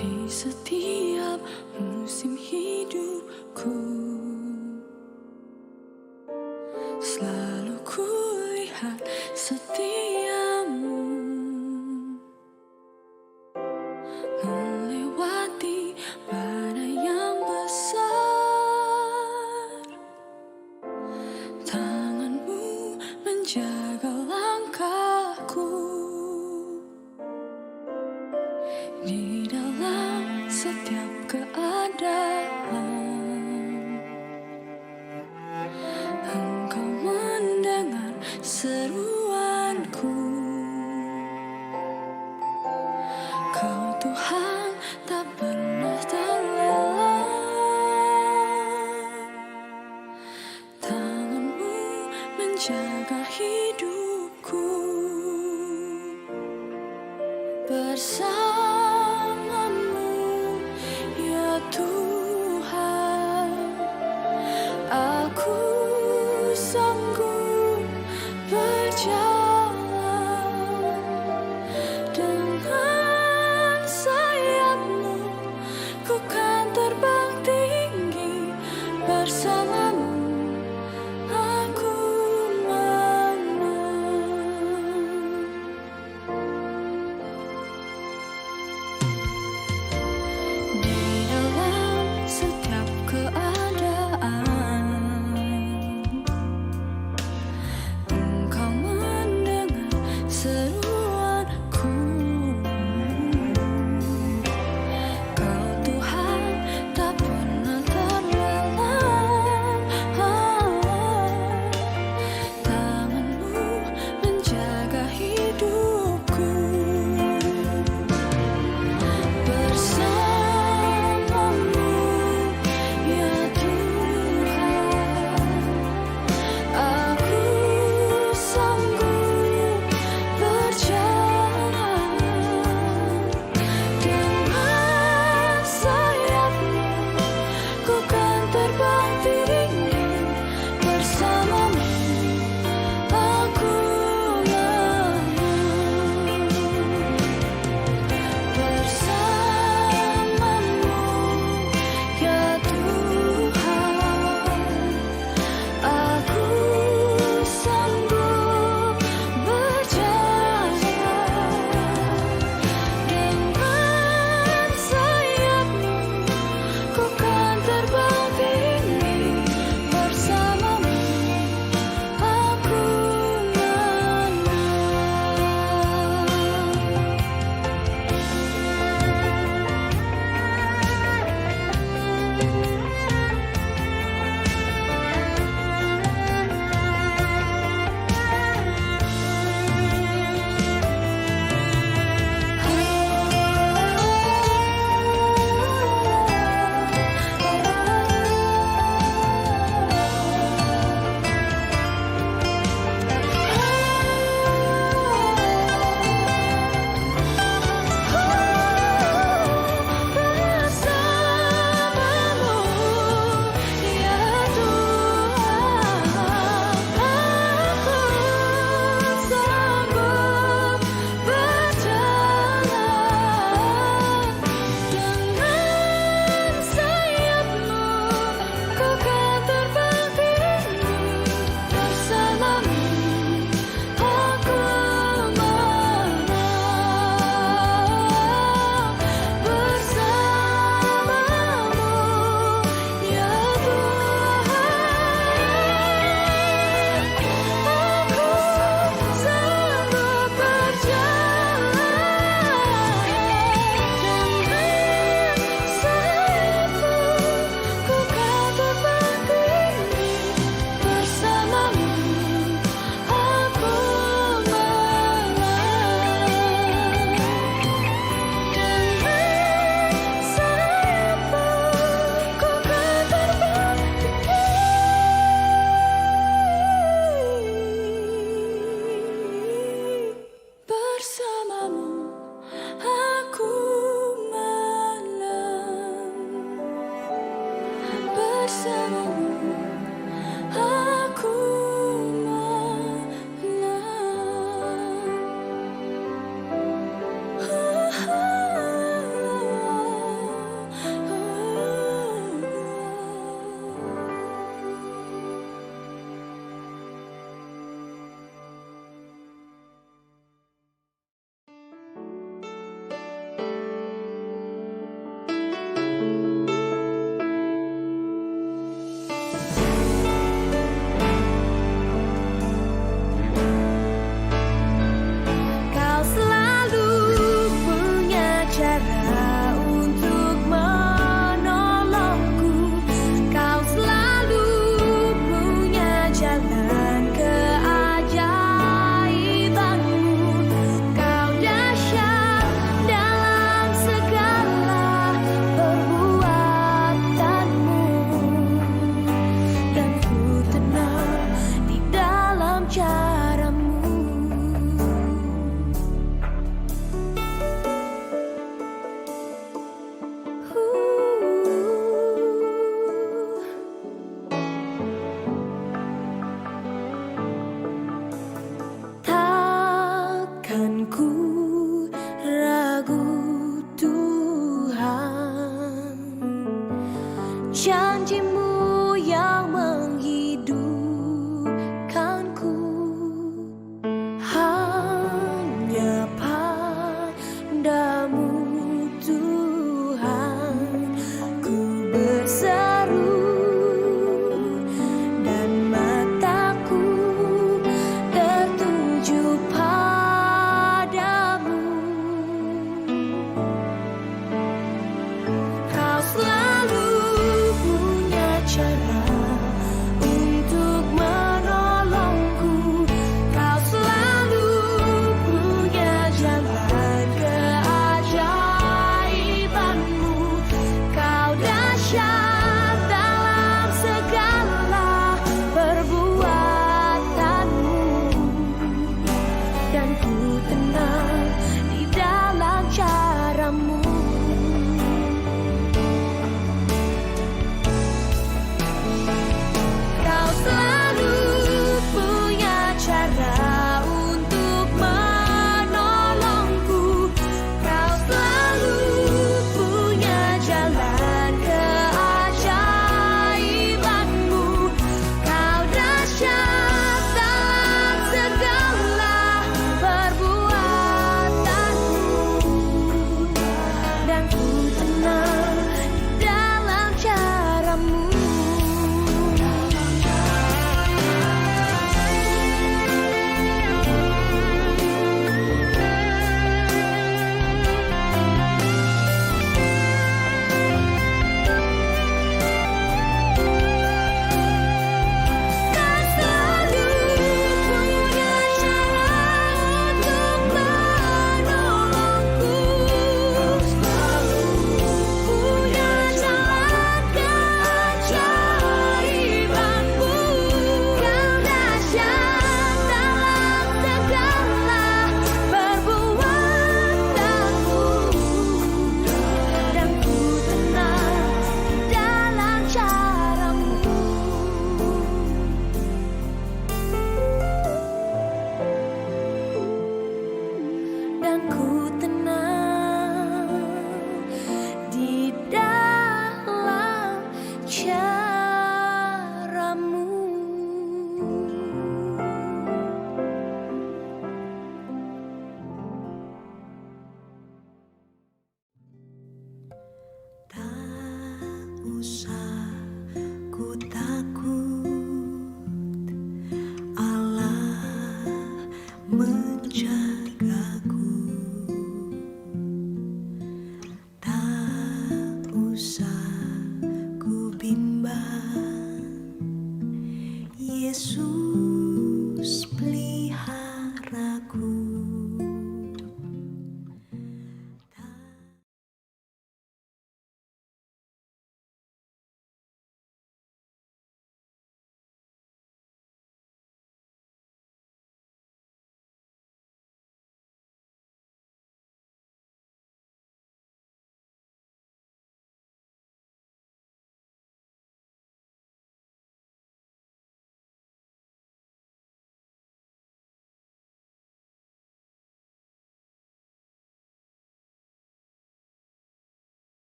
di setiap musim hidupku. Selalu kulihat setiamu melewati badai yang besar. Tanganmu menjaga langkahku di dalam setiap keadaan. Engkau mendengar seruanku. Kau Tuhan tak pernah terlelap. Tanganmu menjaga hidupku. Bersamamu ya Tuhan,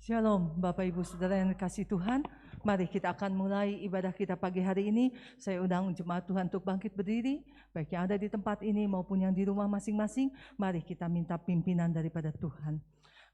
Shalom Bapak Ibu Saudara yang dikasihi Tuhan. Mari kita akan mulai ibadah kita pagi hari ini. Saya undang jemaat Tuhan untuk bangkit berdiri, baik yang ada di tempat ini maupun yang di rumah masing-masing. Mari kita minta pimpinan daripada Tuhan.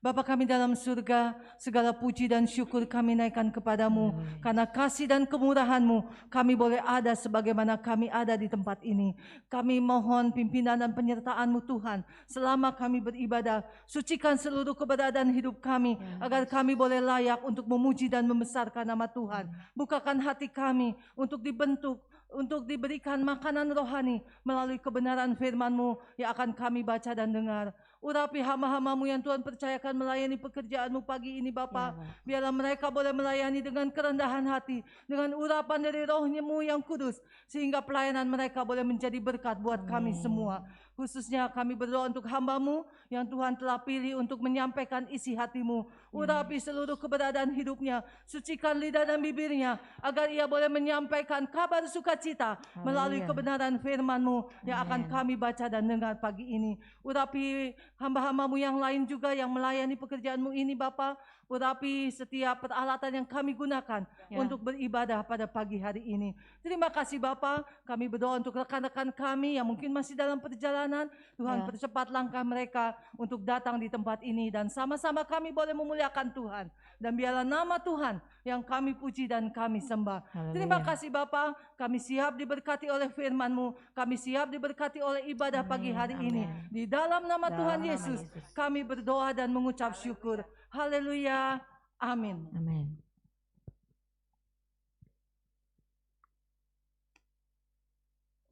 Bapa kami dalam surga, segala puji dan syukur kami naikkan kepadamu. Karena kasih dan kemurahan-Mu, kami boleh ada sebagaimana kami ada di tempat ini. Kami mohon pimpinan dan penyertaan-Mu Tuhan. Selama kami beribadah, sucikan seluruh keberadaan hidup kami, agar kami boleh layak untuk memuji dan membesarkan nama Tuhan. Bukakan hati kami untuk dibentuk, untuk diberikan makanan rohani melalui kebenaran firman-Mu yang akan kami baca dan dengar. Urapi hamba-hamba-Mu yang Tuhan percayakan melayani pekerjaan-Mu pagi ini Bapa. Biarlah mereka boleh melayani dengan kerendahan hati, dengan urapan dari roh-Mu yang kudus, sehingga pelayanan mereka boleh menjadi berkat buat kami semua. Khususnya kami berdoa untuk hamba-Mu yang Tuhan telah pilih untuk menyampaikan isi hati-Mu. Urapi seluruh keberadaan hidupnya, sucikan lidah dan bibirnya, agar ia boleh menyampaikan kabar sukacita melalui kebenaran firman-Mu yang akan kami baca dan dengar pagi ini. Urapi hamba-hamba-Mu yang lain juga yang melayani pekerjaan-Mu ini Bapa. Urapi setiap peralatan yang kami gunakan untuk beribadah pada pagi hari ini. Terima kasih Bapa. Kami berdoa untuk rekan-rekan kami yang mungkin masih dalam perjalanan. Tuhan percepat langkah mereka untuk datang di tempat ini, dan sama-sama kami boleh memuliakan Tuhan. Dan biarlah nama Tuhan yang kami puji dan kami sembah. Terima kasih Bapa. Kami siap diberkati oleh firman-Mu. Kami siap diberkati oleh ibadah pagi hari ini. Di dalam nama Tuhan Yesus kami berdoa dan mengucap syukur. Haleluya. Amin. Amin.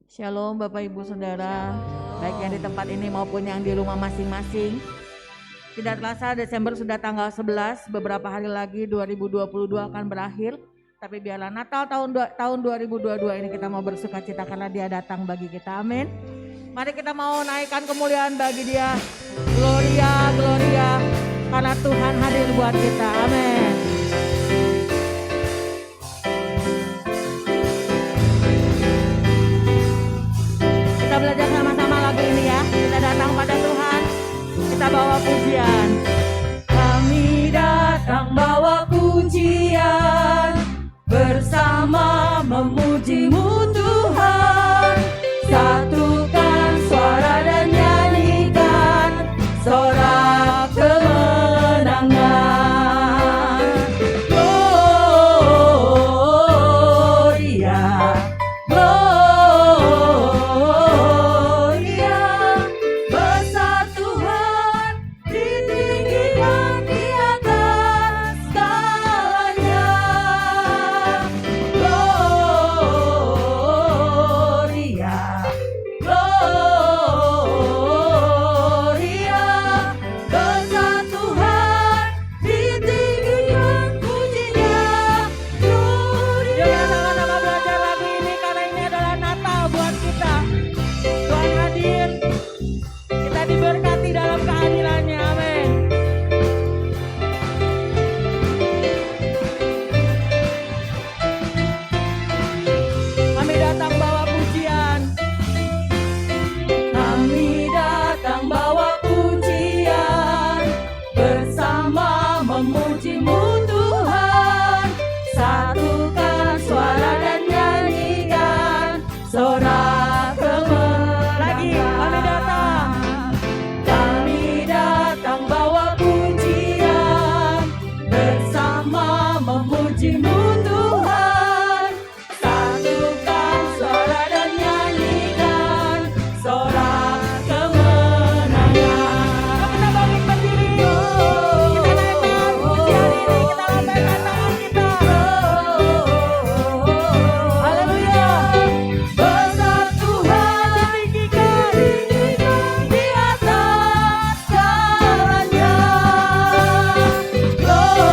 Shalom Bapak Ibu Saudara, baik yang di tempat ini maupun yang di rumah masing-masing. Tidak terasa Desember sudah tanggal 11, beberapa hari lagi 2022 akan berakhir. Tapi biarlah Natal tahun 2022 ini kita mau bersuka cita karena Dia datang bagi kita. Amin. Mari kita mau naikkan kemuliaan bagi Dia. Gloria, gloria. Karena Tuhan hadir buat kita. Amin. Kita belajar sama-sama lagu ini ya. Kita datang pada Tuhan. Kita bawa pujian. Kami datang bawa pujian, bersama memuji-Mu Tuhan. Satukan suara dan nyanyikan sorak kemenangan. Gloria, gloria, besar Tuhan, ditinggikan di atas segalanya. Gloria, gloria, besar Tuhan, ditinggikan pujinya. Gloria. Sama-sama belajar lagu ini karena ini adalah Natal buat kita. Tuhan hadir, kita diberkati dalam kehadirannya. Amin. Kami datang bawa pujian. Kami datang bawa pujian, bersama memuji-Mu Tuhan. Satukan suara dan nyanyikan sorak kemenangan. Lagi, kami datang bawa pujian, bersama memuji-Mu Tuhan. Satukan suara dan nyanyikan sorak kemenangan. Kita bangkit berdiri. Kita naikkan pujian ini. Kita lambaikan tangan kita. Haleluya. Besar Tuhan, ditinggikan di atas segalanya. Gloria,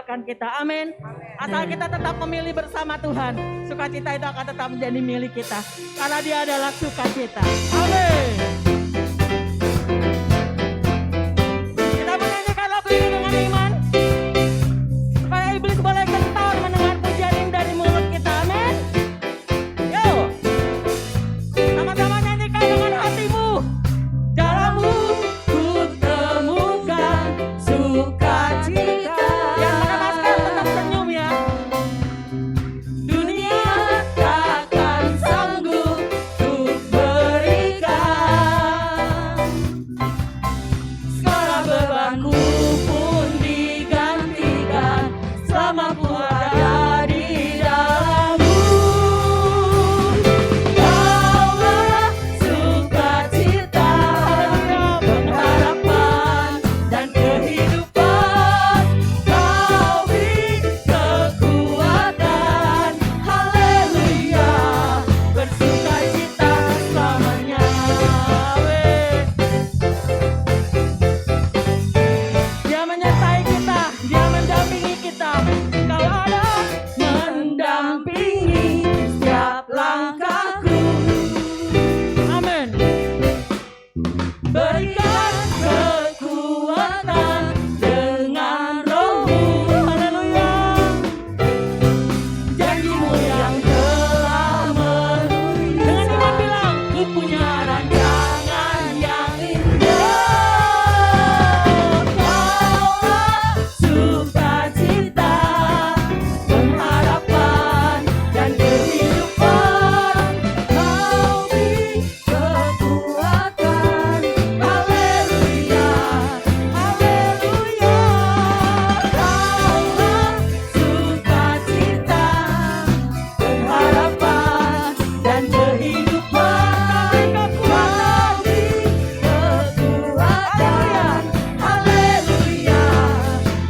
meninggalkan kita. Amin. Asal kita tetap memilih bersama Tuhan, sukacita itu akan tetap menjadi milik kita. Karena Dia adalah sukacita. Amin. Kita menyanyikan lagu ini dengan iman, supaya iblis boleh gentar mendengar pujian ini dari mulut kita. Amin. Yuk, sama-sama nyanyikan dengan hatimu. Dalammu ku temukan sukacita. Yang pakai masker tetap senyum ya. Dunia takkan sanggup untuk berikan. Segala bebanku pun digantikan selama ku ada di dalammu. Kaulah sukacita, pengharapan dan kehidupan. Kau beri kekuatan, haleluya, bersukacita selamanya. Dia menyertai kita, Dia mendampingi kita. Kau ada mendampingi setiap langkahku. Amin. Berikan kekuatan dengan Roh-Mu. Haleluya. Janji-Mu yang telah memenuhi. Dengan iman bilang, ku punya rancangan yang indah. Kaulah sukacita, pengharapan dan kehidupan. Kau beri kekuatan, haleluya, haleluya. Kaulah sukacita, pengharapan dan kehidupan. Kau beri kekuatan, haleluya,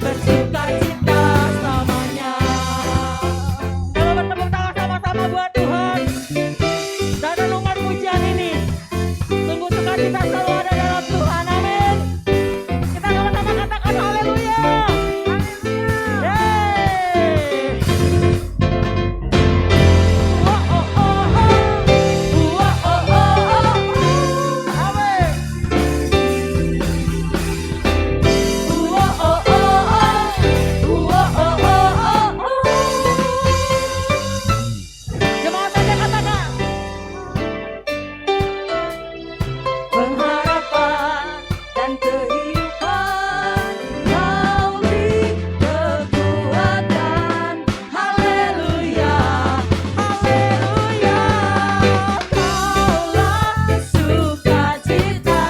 bersukacita selamanya. Kalau bertepuk tangan sama-sama buat Tuhan dan renungan pujian ini, sungguh sukacita selalu ada dalam Tuhan. Amin. Kita sama-sama katakan haleluya. Yeay. Wah, oh, oh, oh. Wah, oh, oh, oh. Amin. Wah, oh, oh, oh. Wah, oh, oh, oh. Jemaat saja katakan. Pengharapan dan kehidupan. Kau beri kekuatan, haleluya, haleluya. Kaulah sukacita,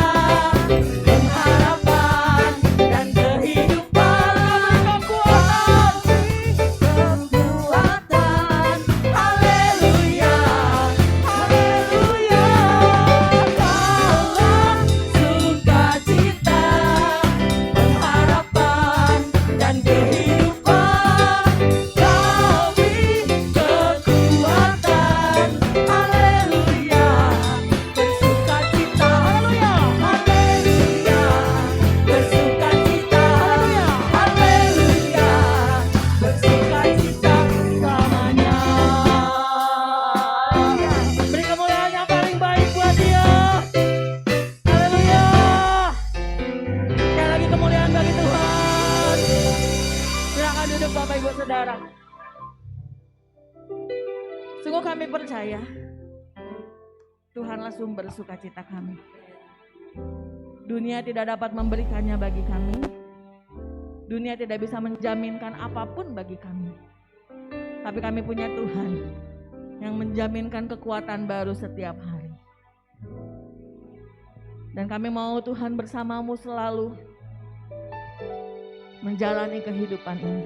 pengharapan dan kehidupan. Kekuatan, haleluya, haleluya. Kaulah sukacita, pengharapan dan kehidupan. Kau beri kekuatan, haleluya, bersukacita, haleluya, haleluya, bersukacita, haleluya, bersukacita selamanya. Beri kemuliaan yang paling baik buat Dia. Haleluya. Sekali lagi kemuliaan bagi Tuhan. Silakan duduk Bapak Ibu Saudara. Sungguh kami percaya Tuhanlah sumber sukacita kami. Dunia tidak dapat memberikannya bagi kami. Dunia tidak bisa menjaminkan apapun bagi kami. Tapi kami punya Tuhan yang menjaminkan kekuatan baru setiap hari. Dan kami mau Tuhan bersamamu selalu menjalani kehidupan ini.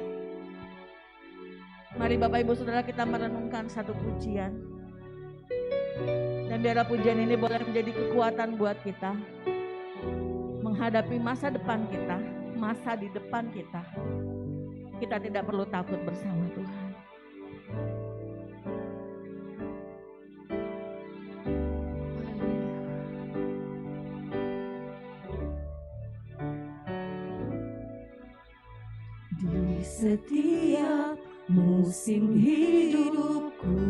Mari Bapak Ibu Saudara kita merenungkan satu pujian. Dan biarlah pujian ini boleh menjadi kekuatan buat kita menghadapi masa depan kita, masa di depan kita. Kita tidak perlu takut bersama Tuhan. Di setiap musim hidupku.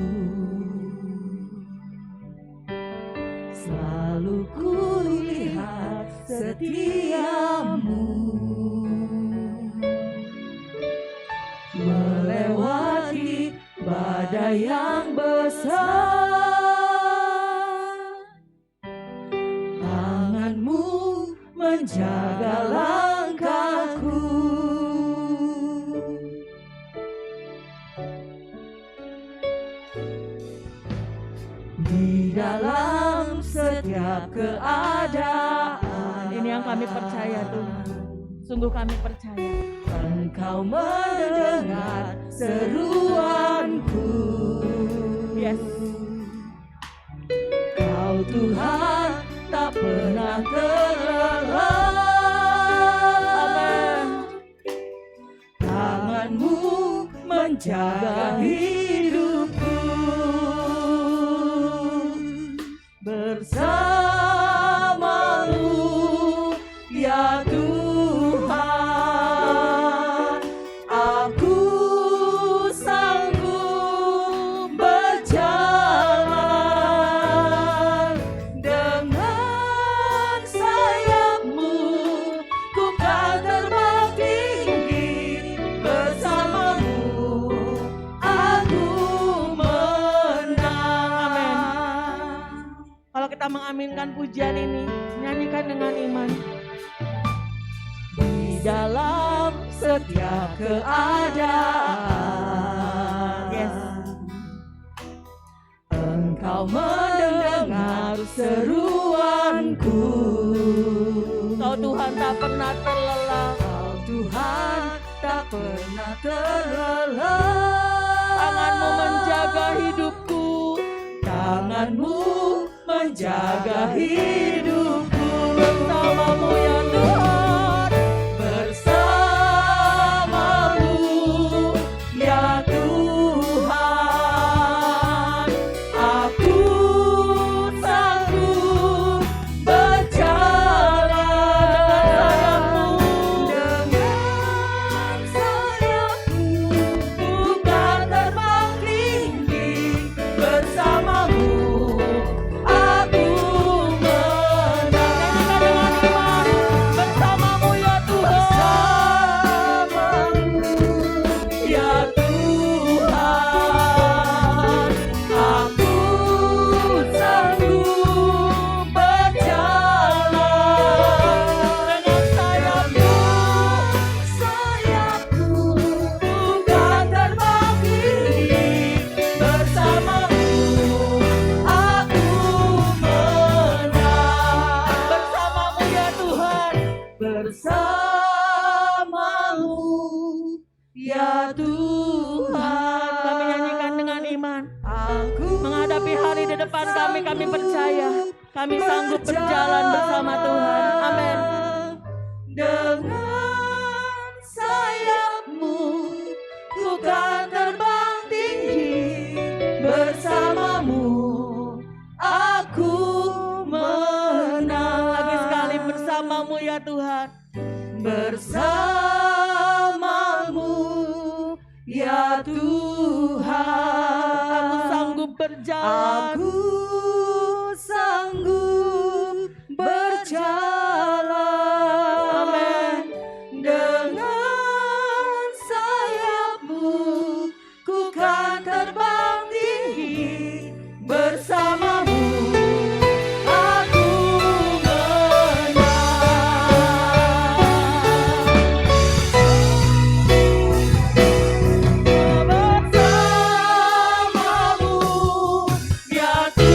Selalu kulihat setiamu melewati badai yang besar. Tanganmu menjaga langkahku. Di dalam setiap keadaan, ini yang kami percaya Tuhan, sungguh kami percaya. Engkau mendengar seruanku. Yes. Kau Tuhan tak pernah terlelah. Tanganmu menjaga hidupku. Bersamamu ya Tuhan, aku sanggup berjalan. Dengan sayapmu ku kan terbang tinggi. Bersamamu aku menang. Amin. Kalau kita mengaminkan pujian ini, nyanyikan dengan iman. Di dalam setiap keadaan, yes. Engkau mendengar seruanku. Kau Tuhan tak pernah terlelah. Kau Tuhan tak pernah terlelah. Tanganmu menjaga hidupku. Tanganmu menjaga hidupku. Bersamamu ya Tuhan, bersamamu ya Tuhan, aku sanggup berjalan. Dengan sayapmu bukan terbang tinggi. Bersamamu aku ya Tuhan. Kami nyanyikan dengan iman. Menghadapi hari di depan kami percaya kami sanggup berjalan bersama Tuhan. Amin. Dengan sayapmu ku kan terbang tinggi. Bersamamu aku menang. Lagi sekali, bersamamu ya Tuhan. Bersamamu ya Tuhan, aku sanggup berjalan. Aku sanggup berjalan. Amin. Dengan sayapmu ku kan terbang tinggi. Bersamamu aku menang. Bersamamu ya Tuhan.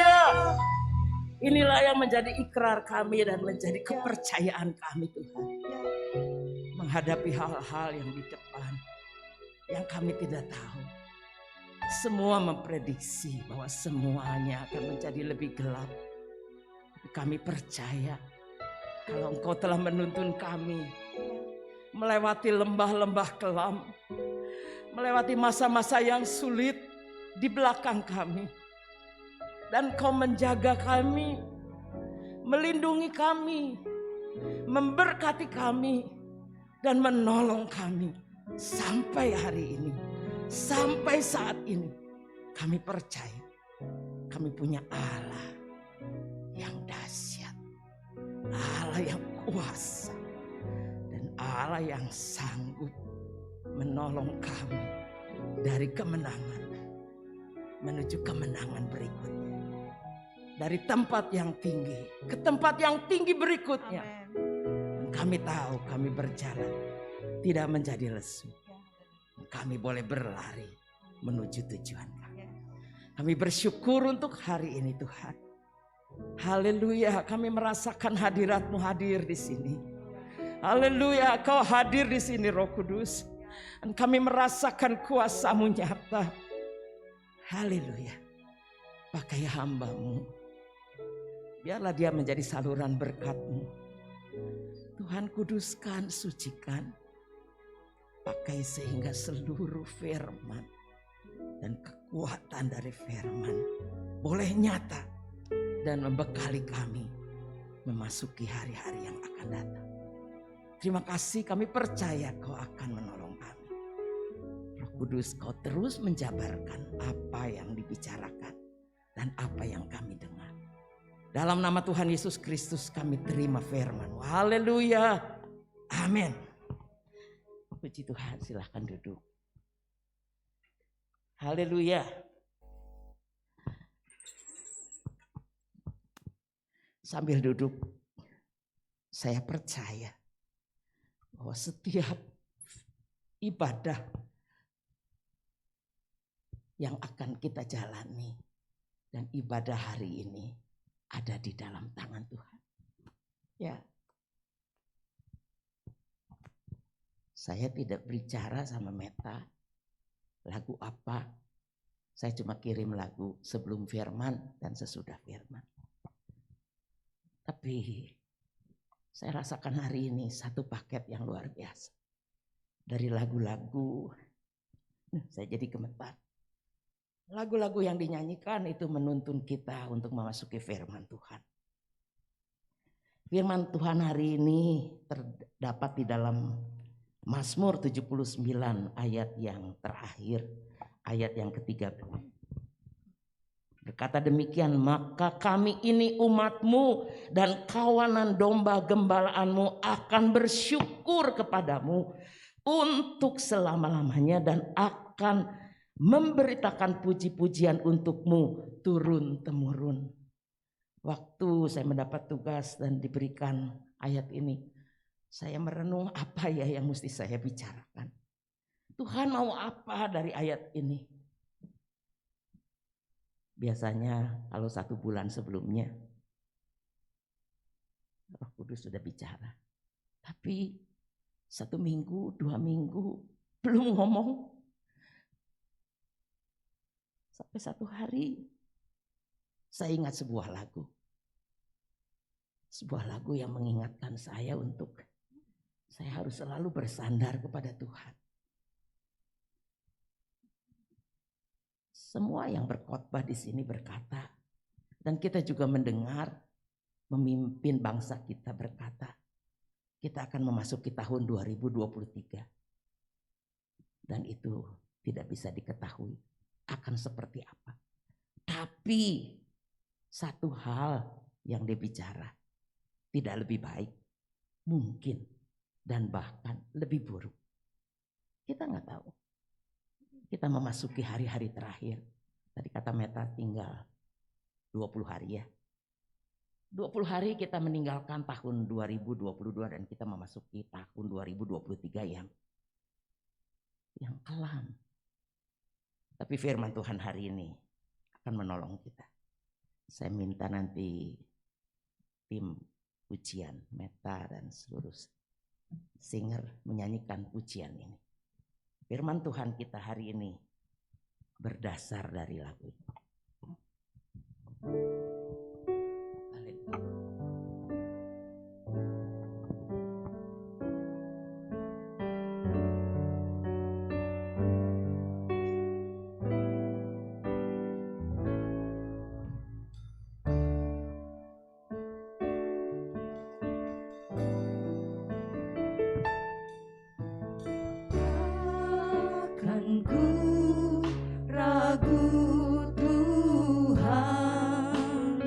Haleluya. Inilah yang menjadi ikrar kami dan menjadi kepercayaan kami Tuhan. Menghadapi hal-hal yang di depan yang kami tidak tahu. Semua memprediksi bahwa semuanya akan menjadi lebih gelap. Kami percaya kalau Engkau telah menuntun kami melewati lembah-lembah kelam, melewati masa-masa yang sulit di belakang kami. Dan Kau menjaga kami, melindungi kami, memberkati kami, dan menolong kami sampai hari ini, sampai saat ini. Kami percaya kami punya Allah yang dahsyat, Allah yang kuasa, dan Allah yang sanggup menolong kami dari kemenangan menuju kemenangan berikutnya. Dari tempat yang tinggi ke tempat yang tinggi berikutnya. Dan kami tahu kami berjalan tidak menjadi lesu. Kami boleh berlari menuju tujuan kami. Kami bersyukur untuk hari ini Tuhan. Haleluya, kami merasakan hadirat-Mu hadir di sini. Haleluya, Kau hadir di sini Roh Kudus. Dan kami merasakan kuasa-Mu nyata. Haleluya. Pakai hamba-Mu. Biarlah dia menjadi saluran berkat-Mu. Tuhan kuduskan, sucikan. Pakai sehingga seluruh firman dan kekuatan dari firman boleh nyata dan membekali kami memasuki hari-hari yang akan datang. Terima kasih, kami percaya Kau akan menolong kami. Roh Kudus, Kau terus menjabarkan apa yang dibicarakan dan apa yang kami dengar. Dalam nama Tuhan Yesus Kristus kami terima firman. Haleluya. Amin. Puji Tuhan, silahkan duduk. Haleluya. Sambil duduk, saya percaya bahwa setiap ibadah yang akan kita jalani dan ibadah hari ini ada di dalam tangan Tuhan. Ya. Saya tidak bicara sama Meta lagu apa. Saya cuma kirim lagu sebelum firman dan sesudah firman. Tapi saya rasakan hari ini satu paket yang luar biasa. Dari lagu-lagu, saya jadi gemetar. Lagu-lagu yang dinyanyikan itu menuntun kita untuk memasuki firman Tuhan. Firman Tuhan hari ini terdapat di dalam Mazmur 79 ayat yang terakhir, ayat yang ke-13. Berkata demikian, maka kami ini umat-Mu dan kawanan domba gembalaanmu akan bersyukur kepadamu untuk selama-lamanya dan akan memberitakan puji-pujian untuk-Mu turun-temurun. Waktu saya mendapat tugas dan diberikan ayat ini, saya merenung apa ya yang mesti saya bicarakan. Tuhan mau apa dari ayat ini? Biasanya kalau 1 bulan sebelumnya Roh Kudus sudah bicara. Tapi 1 minggu, 2 minggu belum ngomong. Sampai 1 hari saya ingat sebuah lagu. Sebuah lagu yang mengingatkan saya untuk saya harus selalu bersandar kepada Tuhan. Semua yang berkhotbah di sini berkata, dan kita juga mendengar memimpin bangsa kita berkata, kita akan memasuki tahun 2023. Dan itu tidak bisa diketahui akan seperti apa. Tapi satu hal yang dia bicara, tidak lebih baik, mungkin, dan bahkan lebih buruk. Kita nggak tahu. Kita memasuki hari-hari terakhir. Tadi kata Meta tinggal 20 hari ya. 20 hari kita meninggalkan tahun 2022 dan kita memasuki tahun 2023 yang kelam. Tapi firman Tuhan hari ini akan menolong kita. Saya minta nanti tim pujian, Meta dan seluruh singer menyanyikan pujian ini. Firman Tuhan kita hari ini berdasar dari lagu ini. Haleluya. Takkan ku ragu Tuhan,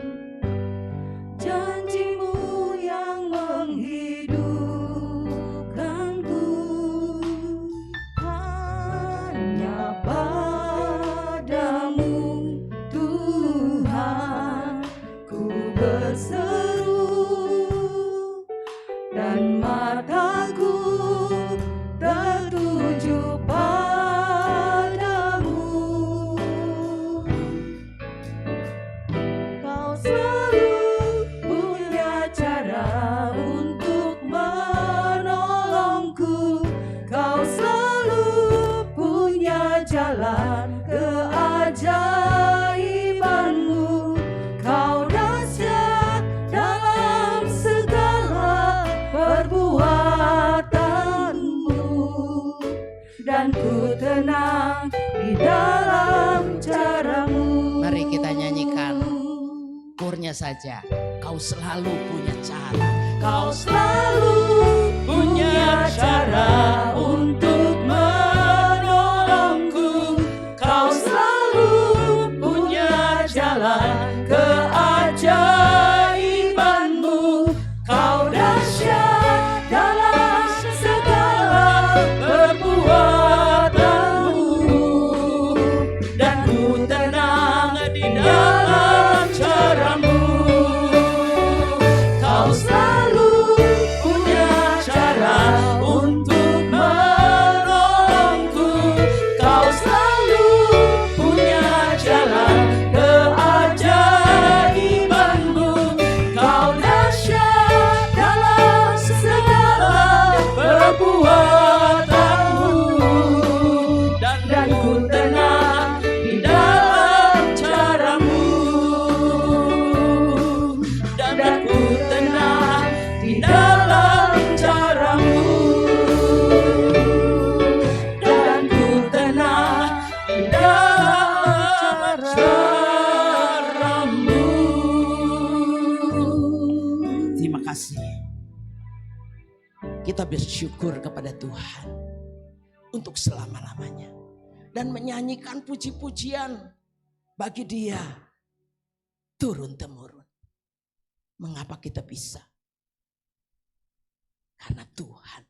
janji-Mu yang menghidupkanku. Hanya padamu Tuhan ku berseru, dan mataku tertuju padamu. Kau selalu punya cara untuk menolongku. Kau selalu punya jalan keajaiban-Mu. Kau dahsyat dalam segala perbuatan-Mu, dan ku tenang di dalam cara-Mu. Mari kita nyanyikan kurnya saja. Kau selalu punya cara. Kau Selalu punya cara untuk menolongku. Kau selalu punya jalan keajaiban-Mu. Kau dahsyat dalam segala perbuatan-Mu, dan ku tenang di dalam cara-Mu. Kau selalu punya cara untuk menolongku. Kau selalu punya jalan keajaiban-Mu. Kau dahsyat dalam segala perbuatan-Mu, dan ku tenang di dalam cara-Mu, dan ku tenang di dalam cara-Mu, dan ku tenang di dalam cara-Mu. Terima kasih. Kita bersyukur kepada Tuhan untuk selama-lamanya. Dan menyanyikan puji-pujian bagi Dia turun-temurun. Mengapa kita bisa? Karena Tuhan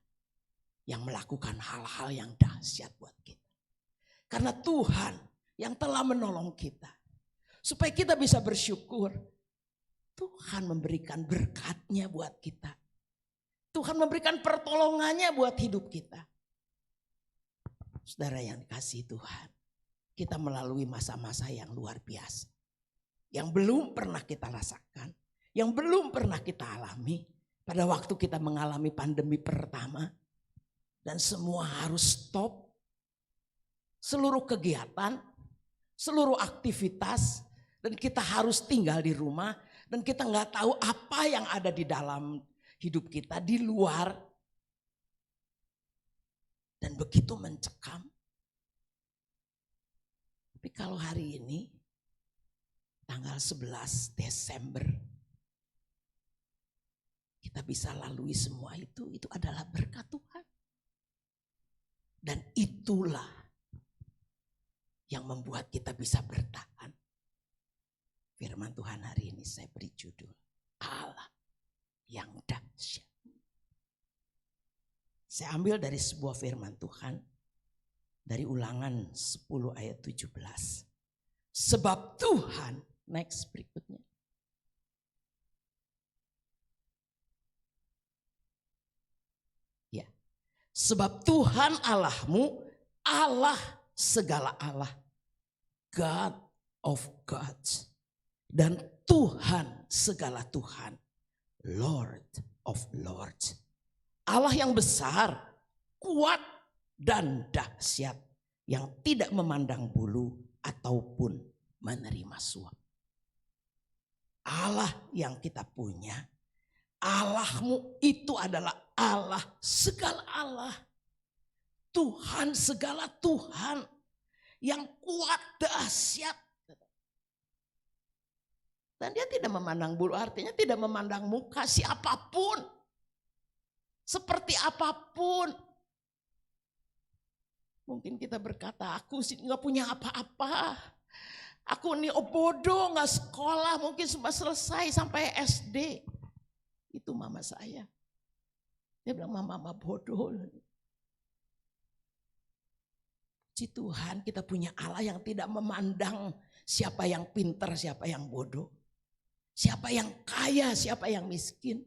yang melakukan hal-hal yang dahsyat buat kita. Karena Tuhan yang telah menolong kita. Supaya kita bisa bersyukur. Tuhan memberikan berkat-Nya buat kita. Tuhan memberikan pertolongannya buat hidup kita. Saudara yang dikasihi Tuhan, kita melalui masa-masa yang luar biasa. Yang belum pernah kita rasakan, yang belum pernah kita alami. Pada waktu kita mengalami pandemi pertama, dan semua harus stop. Seluruh kegiatan, seluruh aktivitas, dan kita harus tinggal di rumah. Dan kita nggak tahu apa yang ada di dalam hidup kita, di luar. Dan begitu mencekam. Tapi kalau hari ini, tanggal 11 Desember, kita bisa lalui semua itu adalah berkat Tuhan. Dan itulah yang membuat kita bisa bertahan. Firman Tuhan hari ini saya beri judul, Allah yang dahsyat. Saya ambil dari sebuah firman Tuhan, dari Ulangan 10 ayat 17. Sebab Tuhan, next berikutnya. Ya, sebab Tuhan Allahmu, Allah segala Allah, God of gods, dan Tuhan segala Tuhan, Lord of Lords. Allah yang besar, kuat dan dahsyat, yang tidak memandang bulu ataupun menerima suap. Allah yang kita punya, Allahmu itu adalah Allah segala Allah. Tuhan segala Tuhan yang kuat dahsyat. Dan dia tidak memandang bulu, artinya tidak memandang muka siapapun. Seperti apapun. Mungkin kita berkata, aku sih gak punya apa-apa. Aku ini bodoh, gak sekolah, mungkin cuma selesai sampai SD. Itu mama saya. Dia bilang, mama bodoh. Puji Tuhan, kita punya Allah yang tidak memandang siapa yang pintar, siapa yang bodoh. Siapa yang kaya, siapa yang miskin.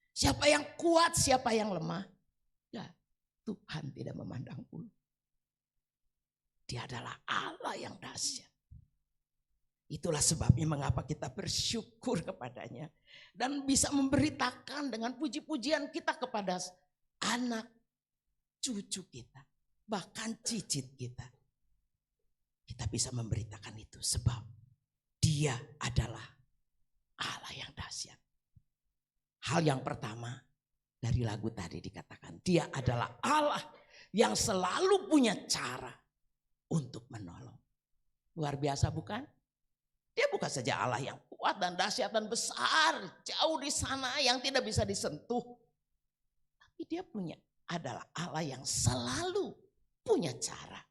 Siapa yang kuat, siapa yang lemah. Ya, Tuhan tidak memandang bulu. Dia adalah Allah yang dahsyat. Itulah sebabnya mengapa kita bersyukur kepadanya. Dan bisa memberitakan dengan puji-pujian kita kepada anak cucu kita. Bahkan cicit kita. Kita bisa memberitakan itu sebab dia adalah Allah yang dahsyat. Hal yang pertama dari lagu tadi dikatakan, dia adalah Allah yang selalu punya cara untuk menolong. Luar biasa bukan? Dia bukan saja Allah yang kuat dan dahsyat dan besar, jauh di sana yang tidak bisa disentuh. Tapi dia adalah Allah yang selalu punya cara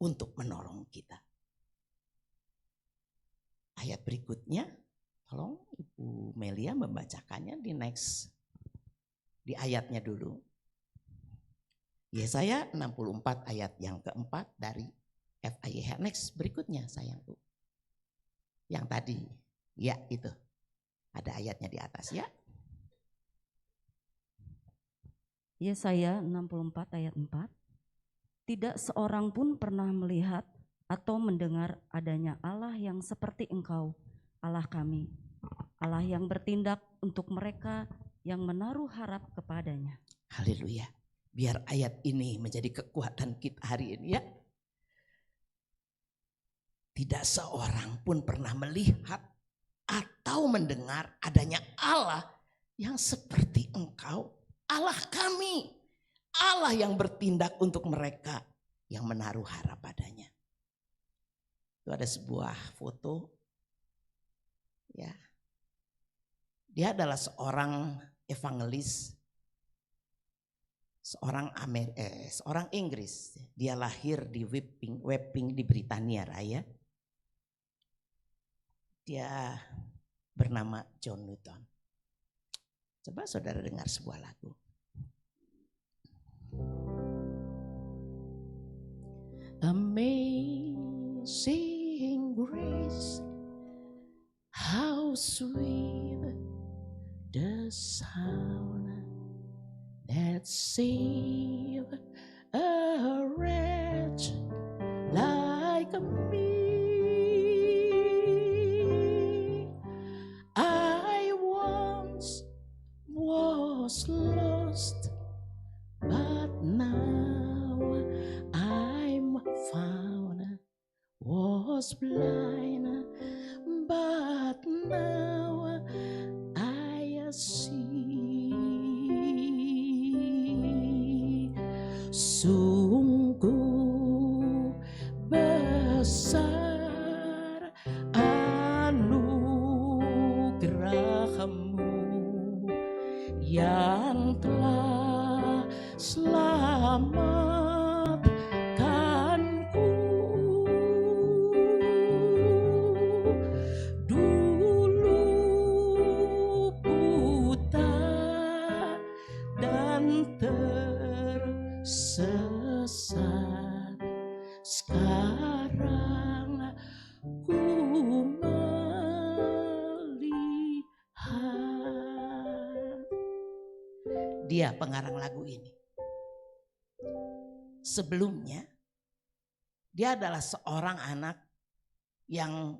untuk menolong kita. Ayat berikutnya, tolong Ibu Melia membacakannya di ayatnya dulu. Yesaya 64 ayat yang keempat dari FIH. Next berikutnya sayangku. Yang tadi, ya itu. Ada ayatnya di atas ya. Yesaya 64 ayat 4. Tidak seorang pun pernah melihat atau mendengar adanya Allah yang seperti Engkau, Allah kami. Allah yang bertindak untuk mereka yang menaruh harap kepadanya. Haleluya. Biar ayat ini menjadi kekuatan kita hari ini ya. Tidak seorang pun pernah melihat atau mendengar adanya Allah yang seperti Engkau, Allah kami. Allah yang bertindak untuk mereka yang menaruh harap padanya. Itu ada sebuah foto. Ya. Dia adalah seorang evangelis, seorang Inggris. Dia lahir di Wapping di Britania Raya. Dia bernama John Newton. Coba saudara dengar sebuah lagu. Amazing grace, how sweet the sound that saved a wretch like me. I once was lost, but now I'm found. Was blind, but now I see. Sungguh besar anugerah-Mu yang telah selamatkanku. Dulu buta dan tersesat, sekarang ku melihat. Dia pengarang lagu ini. Sebelumnya dia adalah seorang anak yang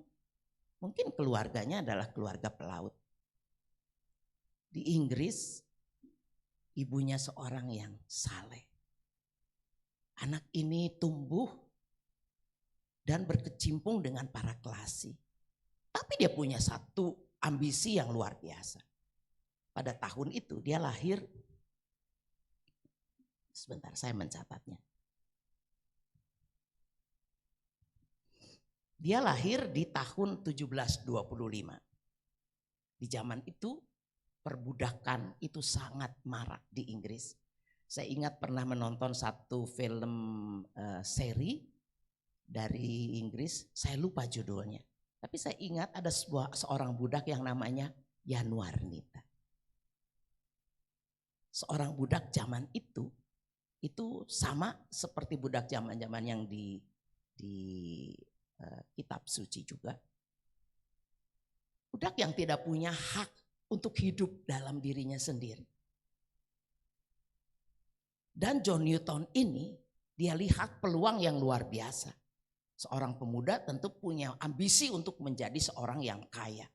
Mungkin keluarganya adalah keluarga pelaut. Di Inggris, ibunya seorang yang saleh. Anak ini tumbuh dan berkecimpung dengan para kelasi. Tapi dia punya satu ambisi yang luar biasa. Pada tahun itu dia lahir, sebentar saya mencatatnya. Dia lahir di tahun 1725. Di zaman itu perbudakan itu sangat marak di Inggris. Saya ingat pernah menonton satu film seri dari Inggris, saya lupa judulnya. Tapi saya ingat ada seorang budak yang namanya Yanuarnita. Seorang budak zaman itu sama seperti budak zaman-zaman yang di kitab suci juga. Budak yang tidak punya hak untuk hidup dalam dirinya sendiri. Dan John Newton ini dia lihat peluang yang luar biasa. Seorang pemuda tentu punya ambisi untuk menjadi seorang yang kaya.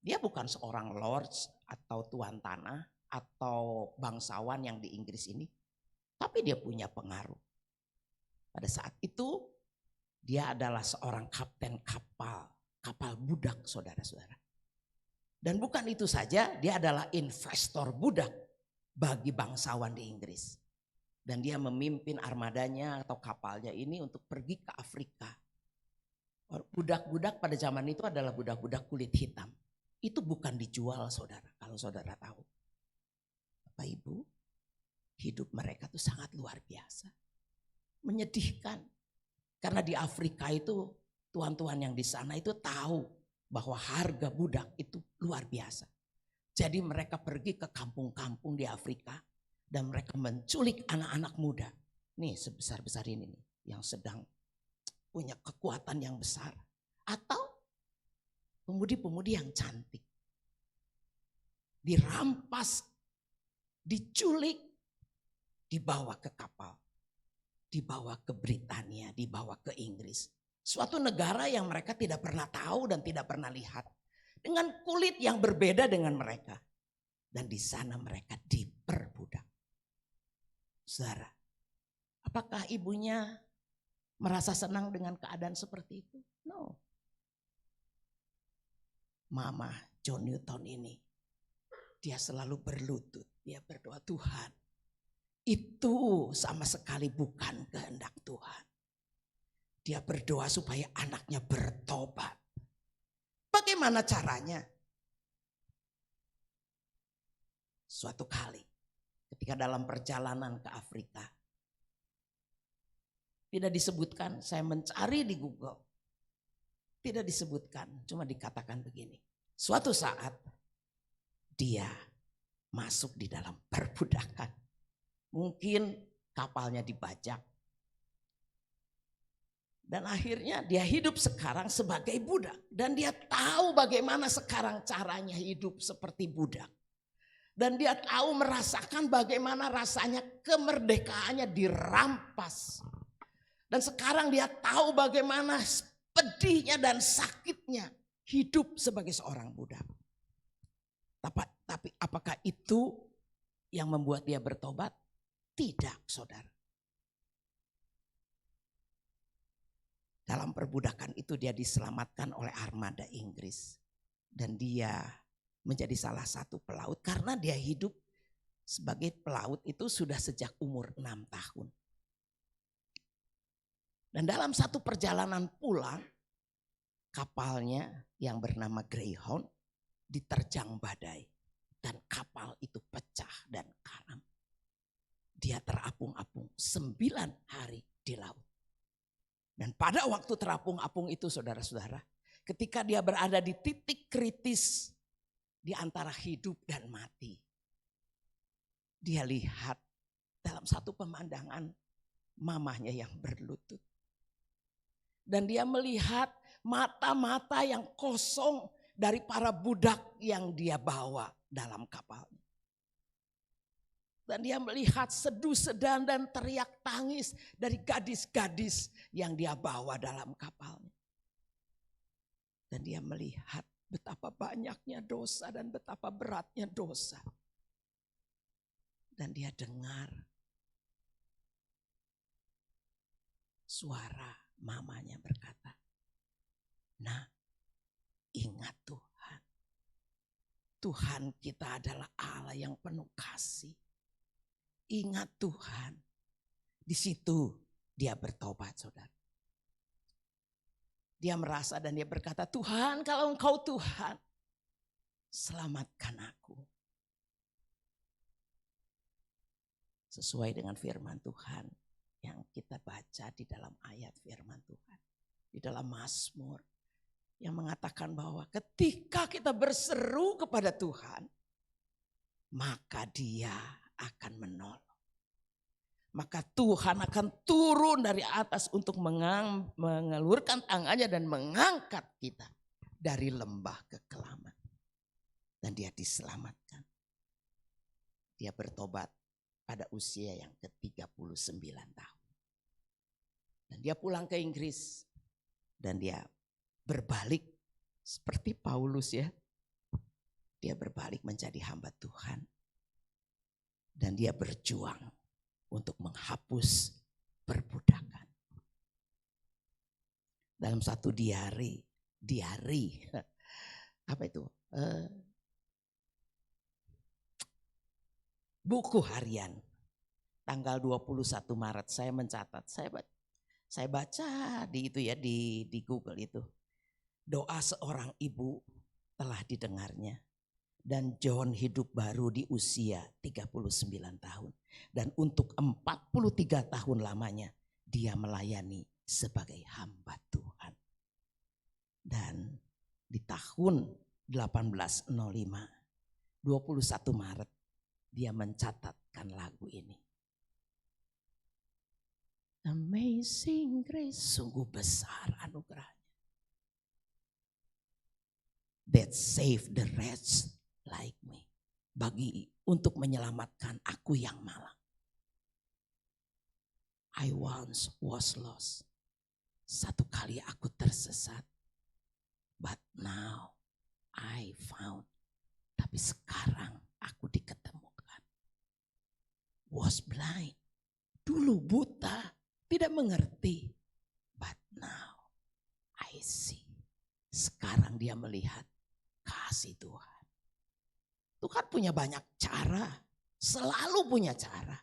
Dia bukan seorang lords atau tuan tanah atau bangsawan yang di Inggris ini. Tapi dia punya pengaruh. Pada saat itu dia adalah seorang kapten kapal budak saudara-saudara. Dan bukan itu saja, dia adalah investor budak bagi bangsawan di Inggris. Dan dia memimpin armadanya atau kapalnya ini untuk pergi ke Afrika. Budak-budak pada zaman itu adalah budak-budak kulit hitam. Itu bukan dijual saudara, kalau saudara tahu. Bapak Ibu, hidup mereka itu sangat luar biasa. Menyedihkan. Karena di Afrika itu tuan-tuan yang di sana itu tahu bahwa harga budak itu luar biasa. Jadi mereka pergi ke kampung-kampung di Afrika dan mereka menculik anak-anak muda. Nih sebesar-besar ini nih yang sedang punya kekuatan yang besar. Atau pemudi-pemudi yang cantik. Dirampas, diculik, dibawa ke kapal. Dibawa ke Britania, dibawa ke Inggris. Suatu negara yang mereka tidak pernah tahu dan tidak pernah lihat. Dengan kulit yang berbeda dengan mereka. Dan di sana mereka diperbudak. Saudara, apakah ibunya merasa senang dengan keadaan seperti itu? No. Mama John Newton ini, dia selalu berlutut, dia berdoa, Tuhan, itu sama sekali bukan kehendak Tuhan. Dia berdoa supaya anaknya bertobat. Bagaimana caranya? Suatu kali ketika dalam perjalanan ke Afrika. Tidak disebutkan, saya mencari di Google. Tidak disebutkan, cuma dikatakan begini. Suatu saat dia masuk di dalam perbudakan. Mungkin kapalnya dibajak. Dan akhirnya dia hidup sekarang sebagai budak. Dan dia tahu bagaimana sekarang caranya hidup seperti budak. Dan dia tahu merasakan bagaimana rasanya kemerdekaannya dirampas. Dan sekarang dia tahu bagaimana pedihnya dan sakitnya hidup sebagai seorang budak. Tapi apakah itu yang membuat dia bertobat? Tidak, saudara. Dalam perbudakan itu dia diselamatkan oleh armada Inggris. Dan dia menjadi salah satu pelaut karena dia hidup sebagai pelaut itu sudah sejak umur 6 tahun. Dan dalam satu perjalanan pulang, kapalnya yang bernama Greyhound diterjang badai. Dan kapal itu pecah dan karam. Dia terapung-apung 9 hari di laut. Dan pada waktu terapung-apung itu saudara-saudara, ketika dia berada di titik kritis di antara hidup dan mati, dia lihat dalam satu pemandangan mamahnya yang berlutut. Dan dia melihat mata-mata yang kosong dari para budak yang dia bawa dalam kapalnya. Dan dia melihat sedu-sedan dan teriak tangis dari gadis-gadis yang dia bawa dalam kapalnya. Dan dia melihat betapa banyaknya dosa dan betapa beratnya dosa. Dan dia dengar suara mamanya berkata, "Nah, ingat Tuhan. Tuhan kita adalah Allah yang penuh kasih. Ingat Tuhan." Di situ dia bertobat, saudara. Dia merasa dan dia berkata, "Tuhan, kalau Engkau Tuhan, selamatkan aku." Sesuai dengan firman Tuhan yang kita baca di dalam ayat firman Tuhan. Di dalam Mazmur yang mengatakan bahwa ketika kita berseru kepada Tuhan, maka Dia akan menolong. Maka Tuhan akan turun dari atas untuk mengelurkan tangannya dan mengangkat kita dari lembah kekelaman. Dan dia diselamatkan. Dia bertobat pada usia yang ke-39 tahun. Dan dia pulang ke Inggris. Dan dia berbalik seperti Paulus ya. Dia berbalik menjadi hamba Tuhan. Dan dia berjuang untuk menghapus perbudakan. Dalam satu diari, apa itu? Buku harian, tanggal 21 Maret saya mencatat, saya baca di itu ya di Google itu. Doa seorang ibu telah didengarnya. Dan John hidup baru di usia 39 tahun. Dan untuk 43 tahun lamanya dia melayani sebagai hamba Tuhan. Dan di tahun 1805, 21 Maret dia mencatatkan lagu ini. Amazing Grace, sungguh besar anugerahnya. That saved the wretch like me. Untuk menyelamatkan aku yang malang. I once was lost. Satu kali aku tersesat. But now I found. Tapi sekarang aku diketemukan. Was blind. Dulu buta. Tidak mengerti. But now I see. Sekarang dia melihat kasih Tuhan. Tuhan punya banyak cara, selalu punya cara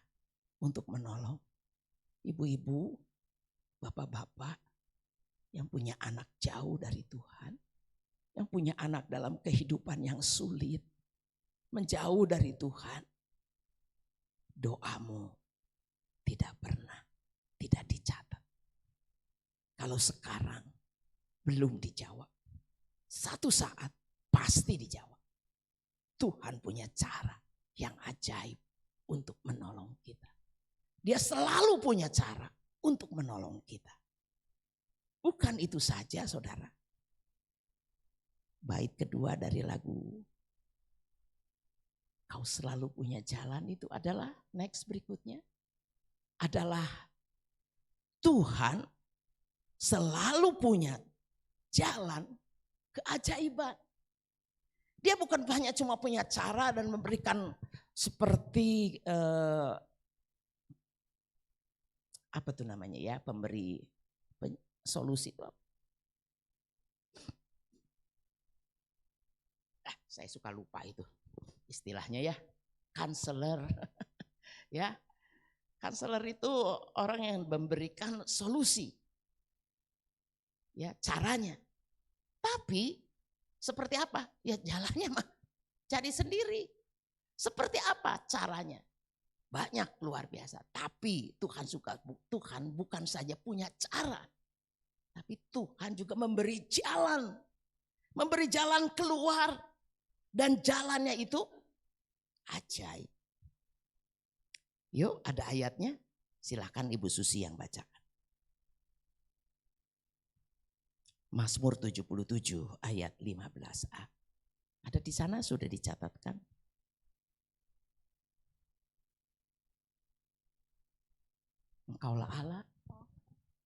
untuk menolong ibu-ibu, bapak-bapak yang punya anak jauh dari Tuhan, yang punya anak dalam kehidupan yang sulit, menjauh dari Tuhan. Doamu tidak dicatat. Kalau sekarang belum dijawab, satu saat pasti dijawab. Tuhan punya cara yang ajaib untuk menolong kita. Dia selalu punya cara untuk menolong kita. Bukan itu saja saudara. Bait kedua dari lagu Kau Selalu Punya Jalan itu adalah next berikutnya. Adalah Tuhan selalu punya jalan keajaiban. Dia bukan hanya cuma punya cara dan memberikan seperti apa tuh namanya ya, pemberi solusi itu. Saya suka lupa itu istilahnya ya, counselor. Ya, counselor itu orang yang memberikan solusi, ya caranya. Tapi seperti apa? Ya jalannya mah cari sendiri. Seperti apa caranya? Banyak luar biasa. Tapi Tuhan bukan saja punya cara. Tapi Tuhan juga memberi jalan. Memberi jalan keluar. Dan jalannya itu ajaib. Yuk ada ayatnya. Silakan Ibu Susi yang bacakan. Mazmur 77 ayat 15a. Ada di sana sudah dicatatkan. Engkaulah Allah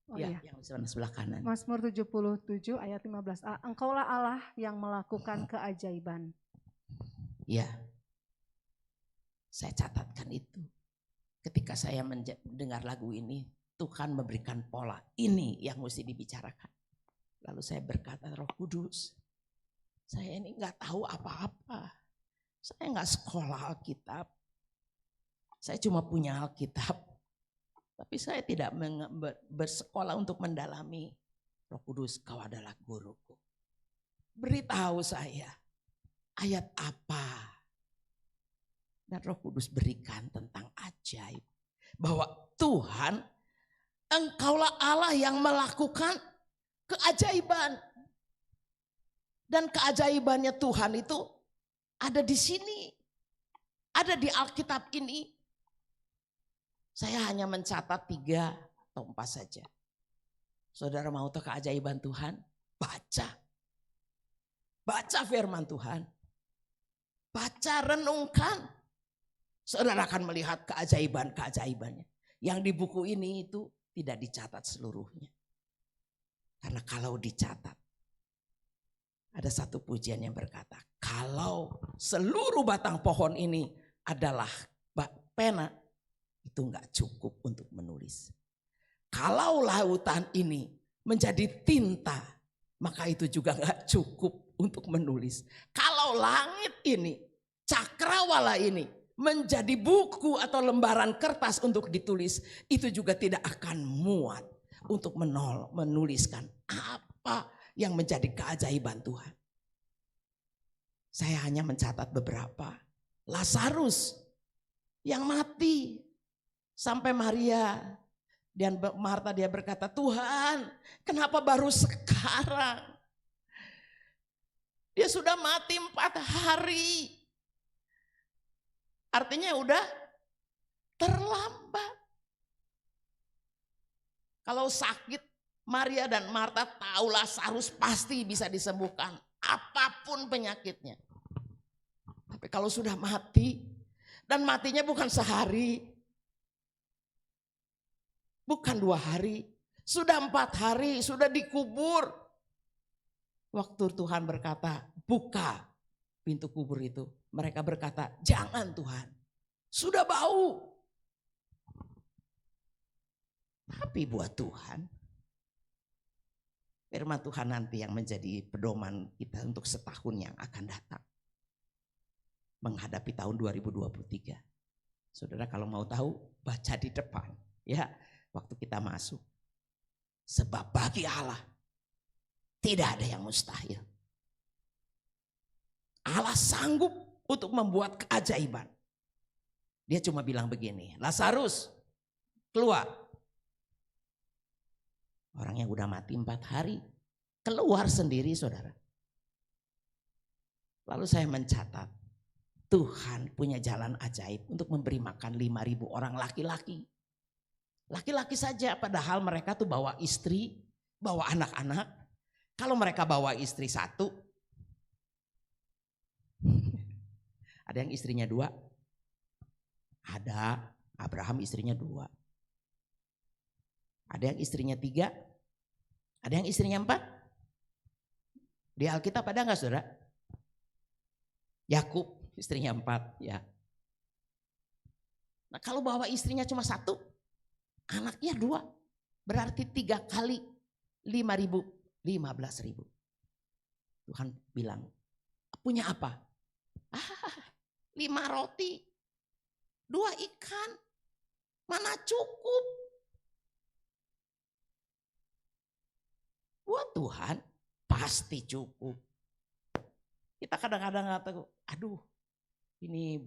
Oh Ya, iya. yang sebelah kanan. Mazmur 77 ayat 15a. Engkaulah Allah yang melakukan keajaiban. Ya, saya catatkan itu. Ketika saya mendengar lagu ini, Tuhan memberikan pola. Ini yang mesti dibicarakan. Lalu saya berkata, Roh Kudus, saya ini nggak tahu apa-apa. Saya nggak sekolah Alkitab. Saya cuma punya Alkitab. Tapi saya tidak bersekolah untuk mendalami. Roh Kudus, kau adalah guruku. Beritahu saya ayat apa. Dan Roh Kudus berikan tentang ajaib. Bahwa Tuhan, engkaulah Allah yang melakukan keajaiban. Dan keajaibannya Tuhan itu ada di sini. Ada di Alkitab ini. Saya hanya mencatat 3 atau 4 saja. Saudara mau tahu keajaiban Tuhan? Baca. Baca firman Tuhan. Baca, renungkan. Saudara akan melihat keajaiban-keajaibannya. Yang di buku ini itu tidak dicatat seluruhnya. Karena kalau dicatat, ada satu pujian yang berkata, kalau seluruh batang pohon ini adalah pena, itu enggak cukup untuk menulis. Kalau lautan ini menjadi tinta, maka itu juga enggak cukup untuk menulis. Kalau langit ini, cakrawala ini menjadi buku atau lembaran kertas untuk ditulis, itu juga tidak akan muat untuk menuliskan apa yang menjadi keajaiban Tuhan. Saya hanya mencatat beberapa. Lazarus yang mati. Sampai Maria dan Marta dia berkata, Tuhan kenapa baru sekarang? Dia sudah mati 4 hari. Artinya udah terlambat. Kalau sakit, Maria dan Marta tahu Lazarus pasti bisa disembuhkan. Apapun penyakitnya. Tapi kalau sudah mati, dan matinya bukan sehari, bukan 2 hari, sudah 4 hari, sudah dikubur. Waktu Tuhan berkata, buka pintu kubur itu. Mereka berkata, jangan Tuhan, sudah bau. Tapi buat Tuhan, firman Tuhan nanti yang menjadi pedoman kita untuk setahun yang akan datang. Menghadapi tahun 2023. Saudara kalau mau tahu, baca di depan. Ya, waktu kita masuk. Sebab bagi Allah tidak ada yang mustahil. Allah sanggup untuk membuat keajaiban. Dia cuma bilang begini, Lazarus keluar. Orang yang udah mati 4 hari keluar sendiri saudara. Lalu saya mencatat, Tuhan punya jalan ajaib untuk memberi makan 5.000 orang laki-laki. Laki-laki saja, padahal mereka tuh bawa istri, bawa anak-anak. Kalau mereka bawa istri 1, ada yang istrinya 2, ada Abraham istrinya 2, ada yang istrinya 3, ada yang istrinya 4. Di Alkitab ada enggak saudara? Yakub istrinya 4 ya. Nah kalau bawa istrinya cuma 1, anaknya 2, berarti 3 kali 5.000, 15.000. Tuhan bilang, punya apa? 5 roti, 2 ikan, mana cukup? Buat Tuhan pasti cukup. Kita kadang-kadang kata, aduh ini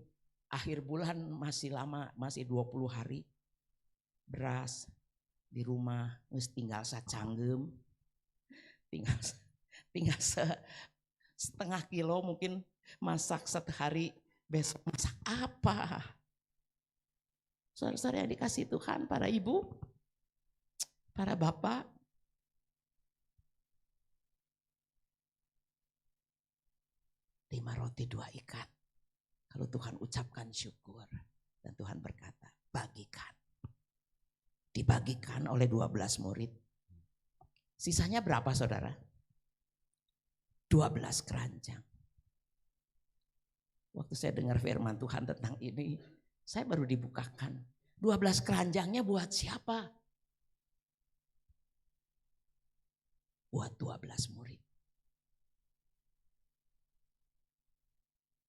akhir bulan masih lama, masih 20 hari. Beras di rumah tinggal sacanggem, tinggal setengah kilo, mungkin masak 1 hari, besok masak apa? Saudara-saudara yang dikasih Tuhan, para ibu, para bapak, lima roti 2 ikan. Kalau Tuhan ucapkan syukur dan Tuhan berkata, bagikan. Dibagikan oleh 12 murid. Sisanya berapa saudara? 12 keranjang. Waktu saya dengar firman Tuhan tentang ini, saya baru dibukakan. 12 keranjangnya buat siapa? Buat 12 murid.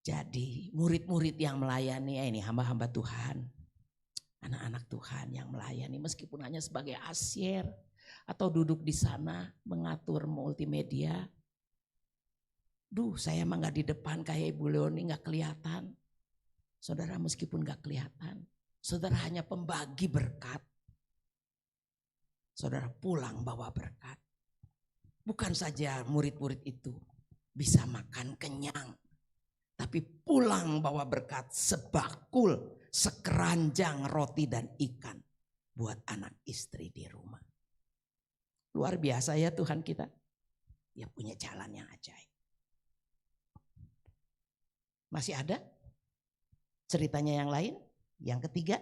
Jadi murid-murid yang melayani, ini hamba-hamba Tuhan, anak-anak Tuhan yang melayani meskipun hanya sebagai asyir atau duduk di sana mengatur multimedia. Saya emang gak di depan kayak Ibu Leoni, gak kelihatan. Saudara meskipun gak kelihatan, saudara hanya pembagi berkat. Saudara pulang bawa berkat. Bukan saja murid-murid itu bisa makan kenyang, tapi pulang bawa berkat sebakul, sekeranjang roti dan ikan buat anak istri di rumah. Luar biasa ya Tuhan kita. Dia punya jalan yang ajaib. Masih ada ceritanya yang lain? Yang ketiga,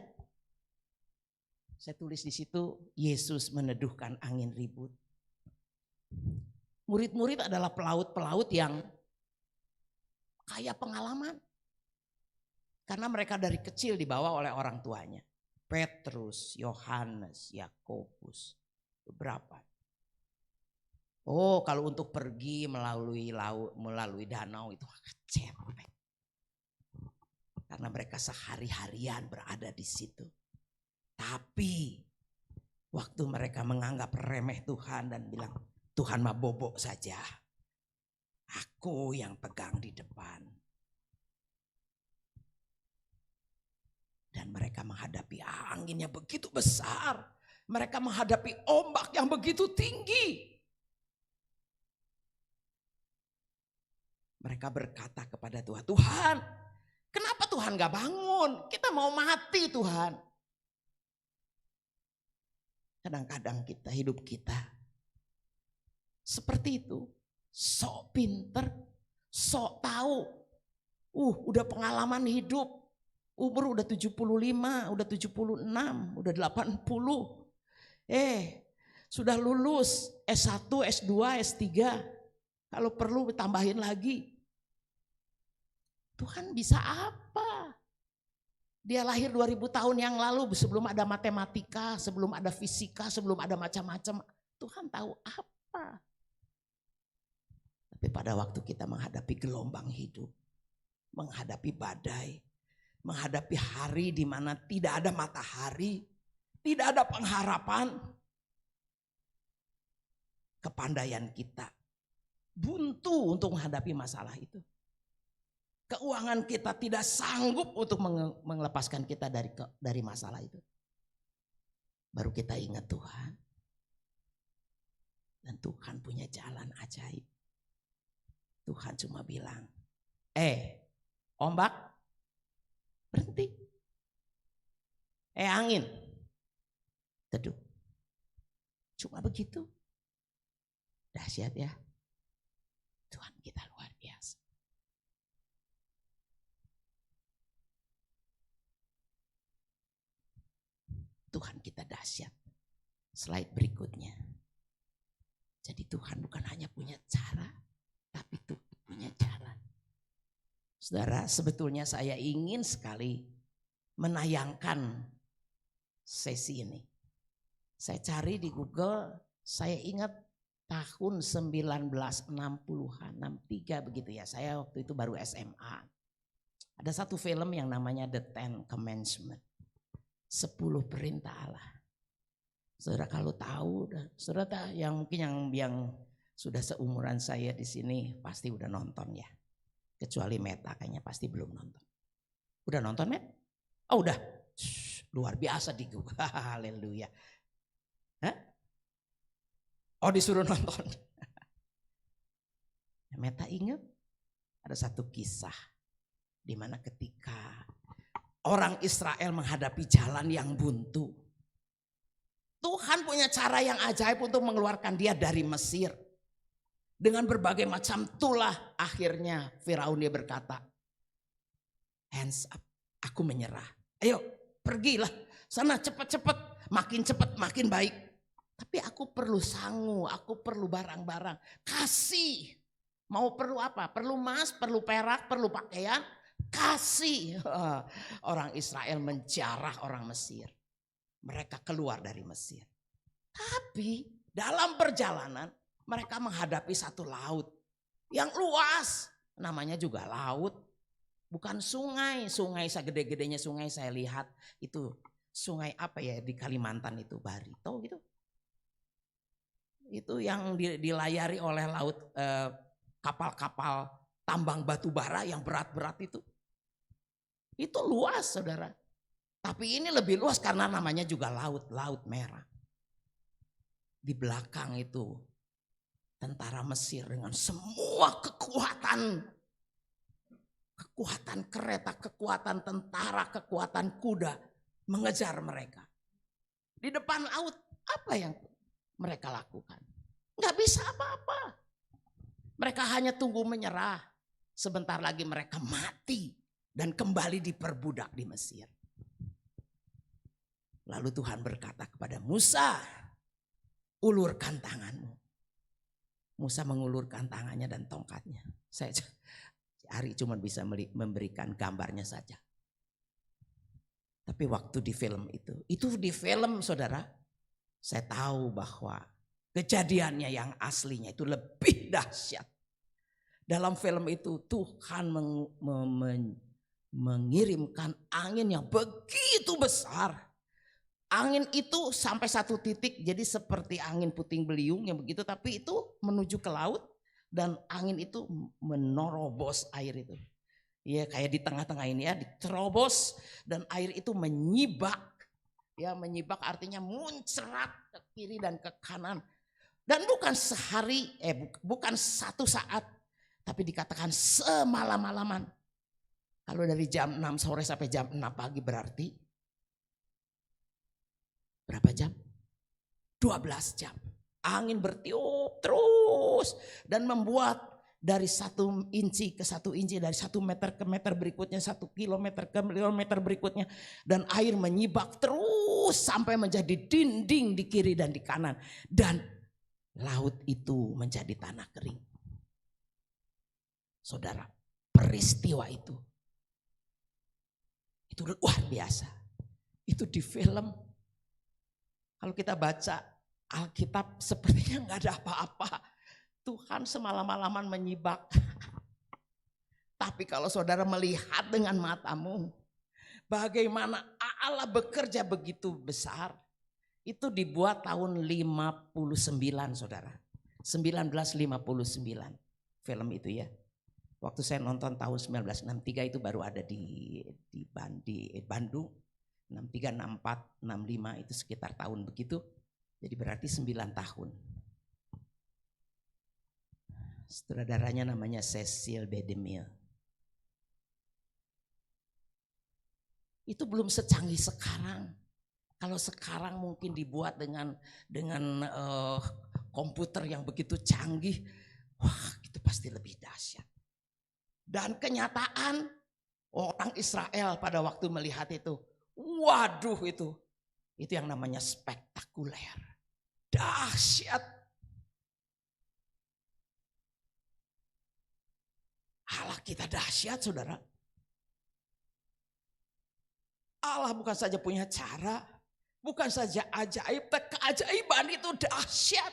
saya tulis di situ, Yesus meneduhkan angin ribut. Murid-murid adalah pelaut-pelaut yang kaya pengalaman. Karena mereka dari kecil dibawa oleh orang tuanya. Petrus, Yohanes, Yakobus, beberapa. Oh, kalau untuk pergi melalui laut, melalui danau itu capek. Karena mereka sehari-harian berada di situ. Tapi waktu mereka menganggap remeh Tuhan dan bilang, Tuhan mah bobok saja. Aku yang pegang di depan. Dan mereka menghadapi anginnya begitu besar. Mereka menghadapi ombak yang begitu tinggi. Mereka berkata kepada Tuhan, Tuhan, kenapa Tuhan gak bangun? Kita mau mati Tuhan. Kadang-kadang kita, hidup kita seperti itu. Sok pinter, sok tahu. Udah pengalaman hidup. Umur udah 75, udah 76, udah 80. Sudah lulus S1, S2, S3. Kalau perlu tambahin lagi. Tuhan bisa apa? Dia lahir 2000 tahun yang lalu sebelum ada matematika, sebelum ada fisika, sebelum ada macam-macam. Tuhan tahu apa? Tapi pada waktu kita menghadapi gelombang hidup, menghadapi badai, menghadapi hari di mana tidak ada matahari, tidak ada pengharapan, kepandaian kita buntu untuk menghadapi masalah itu. Keuangan kita tidak sanggup untuk melepaskan kita dari masalah itu. Baru kita ingat Tuhan. Dan Tuhan punya jalan ajaib. Tuhan cuma bilang, ombak, berhenti. Angin, teduh. Cuma begitu. Dahsyat ya. Tuhan kita luar biasa. Tuhan kita dahsyat. Slide berikutnya. Jadi Tuhan bukan hanya punya cara, tapi Tuhan punya jalan. Saudara, sebetulnya saya ingin sekali menayangkan sesi ini. Saya cari di Google, saya ingat tahun 1960-an, 63 begitu ya. Saya waktu itu baru SMA. Ada satu film yang namanya The Ten Commandments. 10 perintah Allah. Saudara kalau tahu, saudara yang mungkin yang sudah seumuran saya di sini pasti udah nonton ya. Kecuali Meta kayaknya pasti belum nonton. Udah nonton Met? Oh udah, luar biasa di Google. Haleluya. Oh disuruh nonton. Meta ingat ada satu kisah di mana ketika orang Israel menghadapi jalan yang buntu. Tuhan punya cara yang ajaib untuk mengeluarkan dia dari Mesir. Dengan berbagai macam tulah akhirnya Firaun dia berkata, hands up, aku menyerah. Ayo pergilah sana cepat-cepat, makin cepat makin baik. Tapi aku perlu sangu, aku perlu barang-barang. Kasih. Mau perlu apa? Perlu emas, perlu perak, perlu pakaian. Kasih. Orang Israel menjarah orang Mesir. Mereka keluar dari Mesir. Tapi dalam perjalanan mereka menghadapi satu laut yang luas. Namanya juga laut. Bukan sungai. Sungai segede-gedenya sungai saya lihat. Itu sungai apa ya di Kalimantan itu, Barito gitu. Itu yang dilayari oleh laut kapal-kapal tambang batu bara yang berat-berat itu. Itu luas saudara. Tapi ini lebih luas karena namanya juga laut, Laut Merah. Di belakang itu tentara Mesir dengan semua kekuatan. Kekuatan kereta, kekuatan tentara, kekuatan kuda mengejar mereka. Di depan laut apa yang mereka lakukan? Nggak bisa apa-apa. Mereka hanya tunggu menyerah. Sebentar lagi mereka mati dan kembali diperbudak di Mesir. Lalu Tuhan berkata kepada Musa, ulurkan tanganmu. Musa mengulurkan tangannya dan tongkatnya. Saya hari cuma bisa memberikan gambarnya saja. Tapi waktu di film itu di film saudara, saya tahu bahwa kejadiannya yang aslinya itu lebih dahsyat. Dalam film itu Tuhan mengirimkan angin yang begitu besar. Angin itu sampai satu titik jadi seperti angin puting beliung yang begitu, tapi itu menuju ke laut dan angin itu menerobos air itu. Ya kayak di tengah-tengah ini ya diterobos dan air itu menyibak. Ya menyibak artinya muncrat ke kiri dan ke kanan. Dan bukan sehari, bukan satu saat, tapi dikatakan semalam-malaman. Kalau dari jam 6 sore sampai jam 6 pagi berarti berapa jam? 12 jam. Angin bertiup terus dan membuat dari 1 inci ke 1 inci, dari 1 meter ke meter berikutnya, 1 kilometer ke kilometer berikutnya. Dan air menyibak terus sampai menjadi dinding di kiri dan di kanan. Dan laut itu menjadi tanah kering. Saudara, peristiwa itu luar biasa. Itu di film. Kalau kita baca Alkitab sepertinya nggak ada apa-apa. Tuhan semalam-malaman menyibak. Tapi kalau saudara melihat dengan matamu, bagaimana Allah bekerja begitu besar, itu dibuat tahun 59 saudara. 1959 film itu ya. Waktu saya nonton tahun 1963 itu baru ada di Bandung. 63, 64, 65 itu sekitar tahun begitu. Jadi berarti 9 tahun. Sutradaranya namanya Cecil B. DeMille. Itu belum secanggih sekarang. Kalau sekarang mungkin dibuat dengan komputer yang begitu canggih, wah itu pasti lebih dahsyat. Dan kenyataan orang Israel pada waktu melihat itu, waduh itu yang namanya spektakuler, dahsyat. Allah kita dahsyat saudara. Allah bukan saja punya cara, bukan saja ajaib, tapi keajaiban itu dahsyat.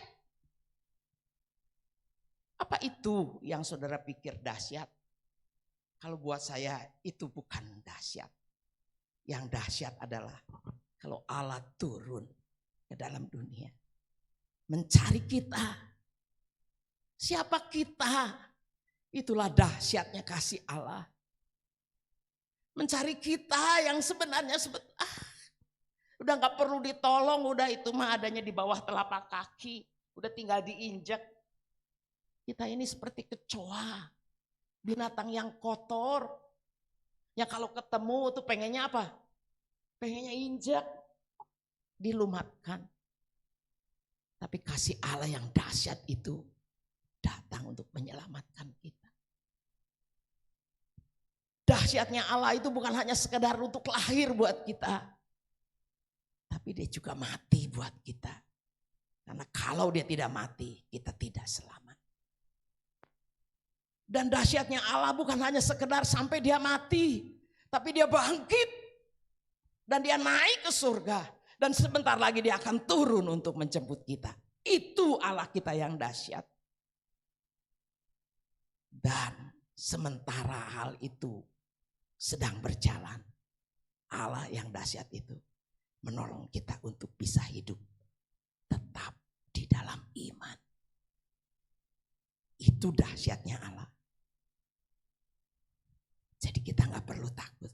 Apa itu yang saudara pikir dahsyat? Kalau buat saya itu bukan dahsyat. Yang dahsyat adalah kalau Allah turun ke dalam dunia. Mencari kita. Siapa kita? Itulah dahsyatnya kasih Allah. Mencari kita yang sebenarnya udah gak perlu ditolong, udah itu mah adanya di bawah telapak kaki, udah tinggal diinjak. Kita ini seperti kecoa, binatang yang kotor. Ya kalau ketemu tuh pengennya apa? Pengennya injak, dilumatkan. Tapi kasih Allah yang dahsyat itu datang untuk menyelamatkan kita. Dahsyatnya Allah itu bukan hanya sekedar untuk lahir buat kita. Tapi dia juga mati buat kita. Karena kalau dia tidak mati, kita tidak selamat. Dan dahsyatnya Allah bukan hanya sekedar sampai dia mati, tapi dia bangkit dan dia naik ke surga. Dan sebentar lagi dia akan turun untuk menjemput kita. Itu Allah kita yang dahsyat. Dan sementara hal itu sedang berjalan, Allah yang dahsyat itu menolong kita untuk bisa hidup tetap di dalam iman. Itu dahsyatnya Allah. Jadi kita nggak perlu takut.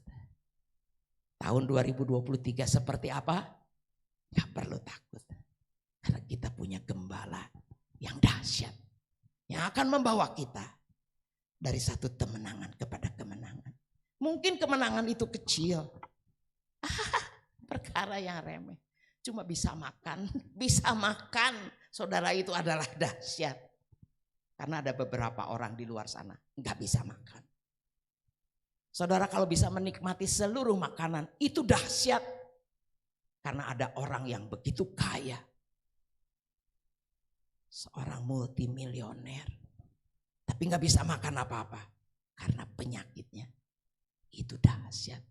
Tahun 2023 seperti apa? Nggak perlu takut. Karena kita punya gembala yang dahsyat. Yang akan membawa kita dari satu kemenangan kepada kemenangan. Mungkin kemenangan itu kecil. Perkara yang remeh. Cuma bisa makan. Bisa makan. Saudara, itu adalah dahsyat. Karena ada beberapa orang di luar sana nggak bisa makan. Saudara, kalau bisa menikmati seluruh makanan itu dahsyat. Karena ada orang yang begitu kaya. Seorang multimilioner. Tapi gak bisa makan apa-apa. Karena penyakitnya. Itu dahsyat.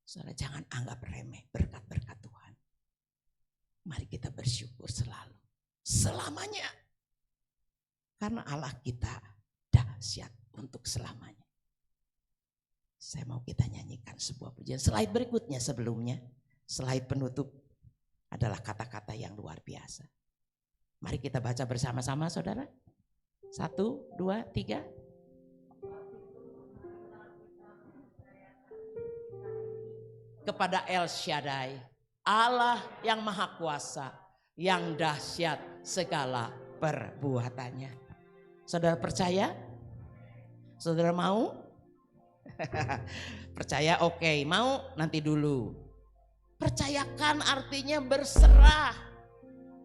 Saudara, jangan anggap remeh berkat-berkat Tuhan. Mari kita bersyukur selalu. Selamanya. Karena Allah kita dahsyat untuk selamanya. Saya mau kita nyanyikan sebuah pujian. Slide berikutnya sebelumnya. Slide penutup adalah kata-kata yang luar biasa. Mari kita baca bersama-sama, saudara. 1, 2, 3. Kepada El Shaddai, Allah yang maha kuasa, yang dahsyat segala perbuatannya. Saudara percaya? Saudara mau? Percaya, oke. Mau? Nanti dulu. Percayakan artinya berserah.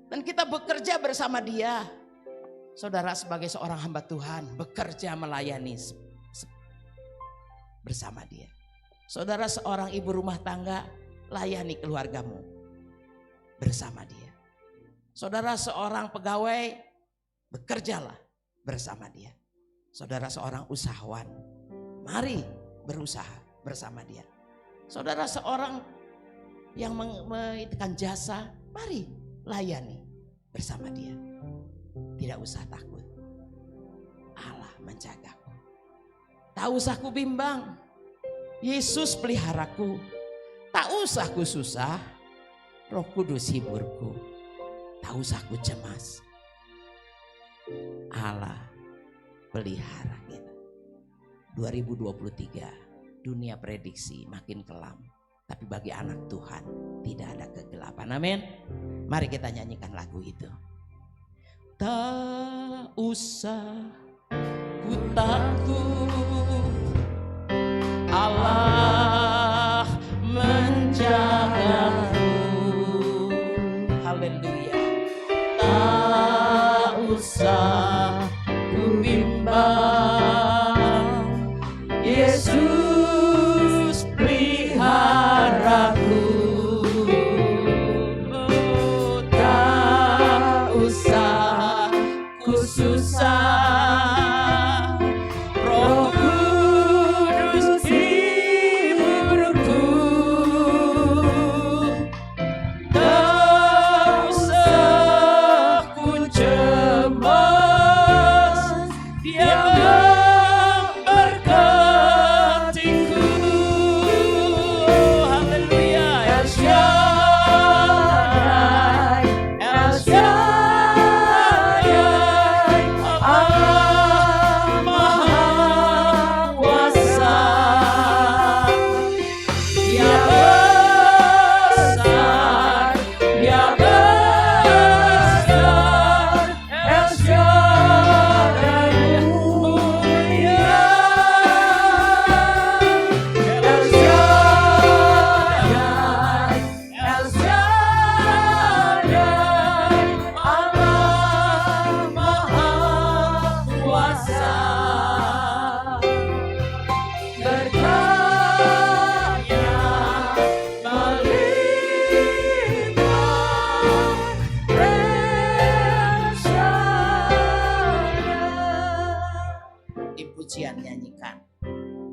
Dan kita bekerja bersama dia. Saudara, sebagai seorang hamba Tuhan, bekerja melayani bersama dia. Saudara, seorang ibu rumah tangga, layani keluargamu bersama dia. Saudara, seorang pegawai, bekerjalah bersama dia. Saudara, seorang usahawan, mari berusaha bersama dia. Saudara, seorang yang menitipkan jasa, mari layani bersama dia. Tidak usah takut. Allah menjagaku. Tak usah ku bimbang. Yesus peliharaku. Tak usah ku susah. Roh Kudus hiburku. Tak usah ku cemas. Allah pelihara kita. 2023 dunia prediksi makin kelam. Tapi bagi anak Tuhan tidak ada kegelapan. Amin. Mari kita nyanyikan lagu itu. Tak usah ku takut, Allah menjagaku. Haleluya. Tak usah ku bimbang, Yesus peliharaku. Tak usah ku susah, Roh Kudus hiburku. Tak usah ku cemas, Dia memberkati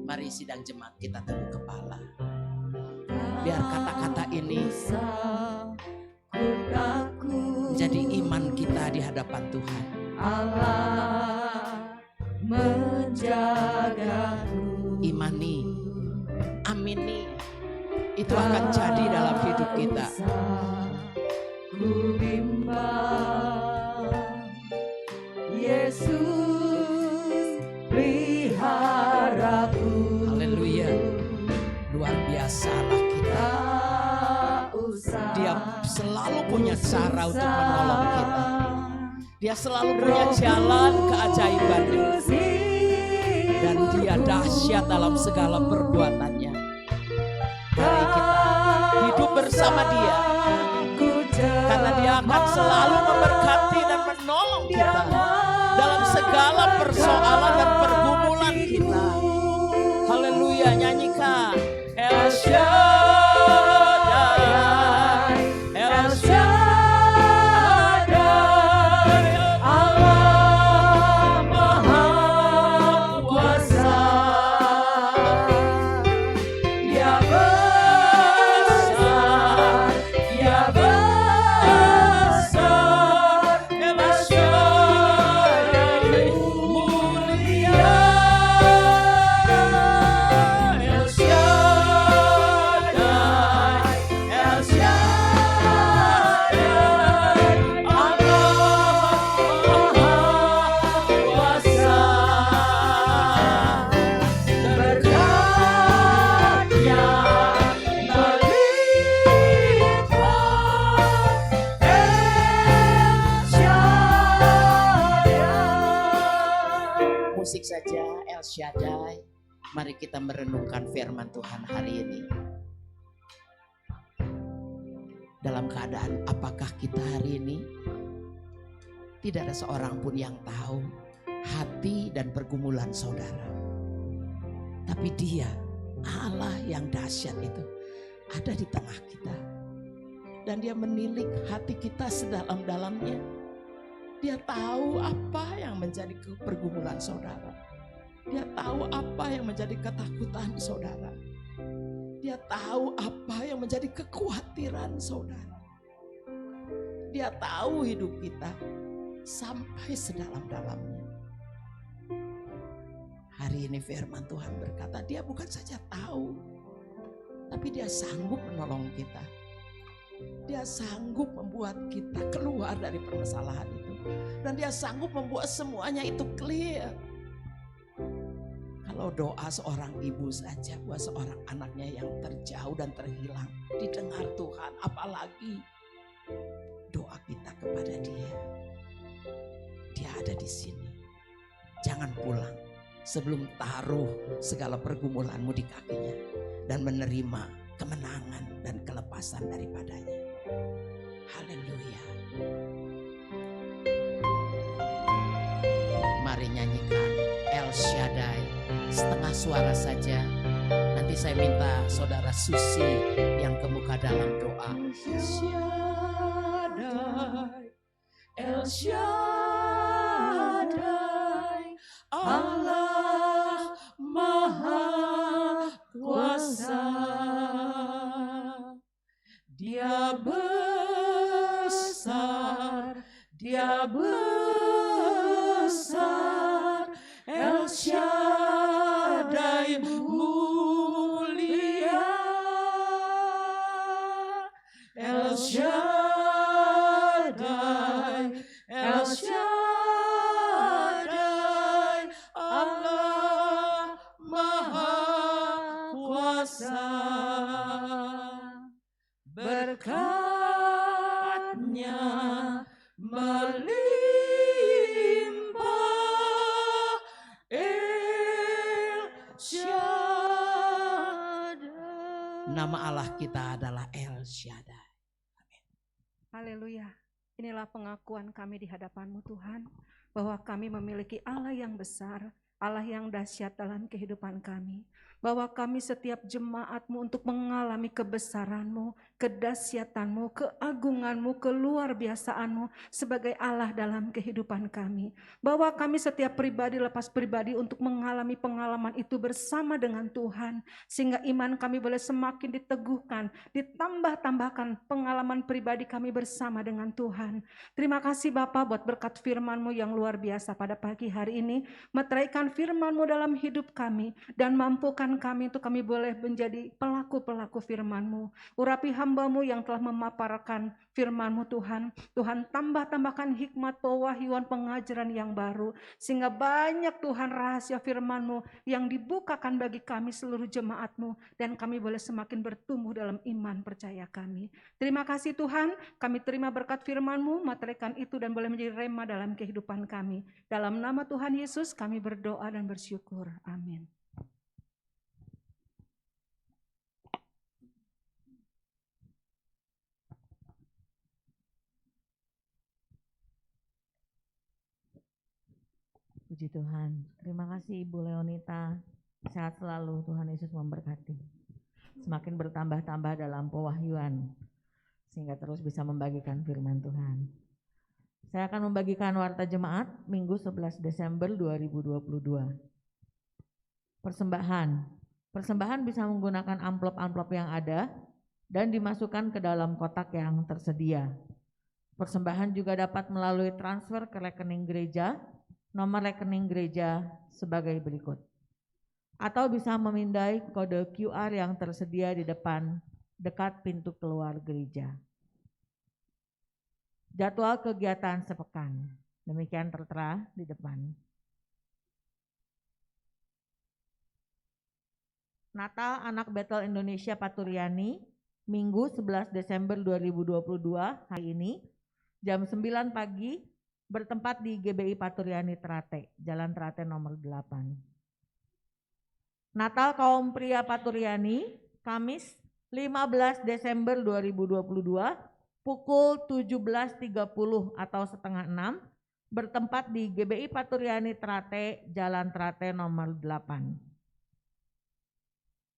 Mari sidang jemaat kita teguk kepala. Biar kata-kata ini menjadi iman kita di hadapan Tuhan. Allah menjagaku. Imani, amini, itu akan jadi dalam hidup kita. Ku bimbang, Yesus peliharaku. Haleluya. Luar biasalah kita. Dia selalu punya cara untuk menolong kita. Dia selalu punya jalan keajaibannya. Dan dia dahsyat dalam segala perbuatannya. Mari kita hidup bersama dia. Karena dia akan selalu memberkati dan menolong kita dalam segala persoalan dan pergumulan kita. Haleluya, nyanyikan. El Shaddai, El Shaddai, Allah Maha Kuasa. Dia besar, Dia besar, El Shaddai mulia, El Shaddai, El Shaddai, Allah Maha Kuasa. Berkatnya melimpah, El Shaddai. Musik saja, El Shaddai. Mari kita merenungkan firman Tuhan hari ini. Dalam keadaan apakah kita hari ini? Tidak ada seorang pun yang tahu hati dan pergumulan saudara. Tapi dia, Allah yang dahsyat itu, ada di tengah kita. Dan dia menilik hati kita sedalam-dalamnya. Dia tahu apa yang menjadi pergumulan saudara. Dia tahu apa yang menjadi ketakutan saudara. Dia tahu apa yang menjadi kekhawatiran saudara. Dia tahu hidup kita sampai sedalam-dalamnya. Hari ini firman Tuhan berkata, dia bukan saja tahu, tapi dia sanggup menolong kita. Dia sanggup membuat kita keluar dari permasalahan itu. Dan dia sanggup membuat semuanya itu clear. Kalau doa seorang ibu saja buat seorang anaknya yang terjauh dan terhilang didengar Tuhan, apalagi doa kita kepada dia. Dia ada di sini. Jangan pulang sebelum taruh segala pergumulanmu di kakinya dan menerima kemenangan dan kelepasan daripadanya. Haleluya. Mari nyanyikan El Shaddai setengah suara saja. Nanti saya minta saudara Susi yang kemuka dalam doa. El Shaddai, El Shaddai, Allah Maha Kuasa. Dia besar, Dia besar, El Shaddai mulia, El Shaddai, El Shaddai, Allah Maha Kuasa. Berkatnya melimpah, El Shaddai. Nama Allah kita adalah El Shaddai. Haleluya. Inilah pengakuan kami di hadapan-Mu Tuhan, bahwa kami memiliki Allah yang besar, Allah yang dahsyat dalam kehidupan kami. bahwa kami setiap jemaat-Mu untuk mengalami kebesaran-Mu, kedahsyatan-Mu, keagungan-Mu, keluar biasaan-Mu sebagai Allah dalam kehidupan kami. Bahwa kami setiap pribadi lepas pribadi untuk mengalami pengalaman itu bersama dengan Tuhan, sehingga iman kami boleh semakin diteguhkan, ditambah-tambahkan pengalaman pribadi kami bersama dengan Tuhan. Terima kasih Bapa buat berkat firman-Mu yang luar biasa pada pagi hari ini. Meteraikan firman-Mu dalam hidup kami dan mampukan kami untuk kami boleh menjadi pelaku-pelaku firman-Mu. Urapi hamba-Mu yang telah memaparkan firman-Mu Tuhan. Tuhan tambahkan hikmat, pewahyuan, pengajaran yang baru. Sehingga banyak Tuhan rahasia firman-Mu yang dibukakan bagi kami seluruh jemaat-Mu. Dan kami boleh semakin bertumbuh dalam iman percaya kami. Terima kasih Tuhan, kami terima berkat firman-Mu, materikan itu dan boleh menjadi rema dalam kehidupan kami. Dalam nama Tuhan Yesus kami berdoa dan bersyukur. Amin. Puji Tuhan. Terima kasih Ibu Leonita. Sehat selalu, Tuhan Yesus memberkati. Semakin bertambah-tambah dalam pewahyuan, sehingga terus bisa membagikan firman Tuhan. Saya akan membagikan warta jemaat Minggu 11 Desember 2022. Persembahan bisa menggunakan amplop-amplop yang ada dan dimasukkan ke dalam kotak yang tersedia. Persembahan juga dapat melalui transfer ke rekening gereja, nomor rekening gereja sebagai berikut. Atau bisa memindai kode QR yang tersedia di dekat pintu keluar gereja. Jadwal kegiatan sepekan, demikian tertera di depan. Natal Anak Betel Indonesia Paturyani, Minggu 11 Desember 2022 hari ini, jam 9 pagi, bertempat di GBI Paturyani Trate, Jalan Trate nomor 8. Natal Kaum Pria Paturyani, Kamis 15 Desember 2022, pukul 17.30 atau setengah 6, bertempat di GBI Paturyani Trate, Jalan Trate nomor 8.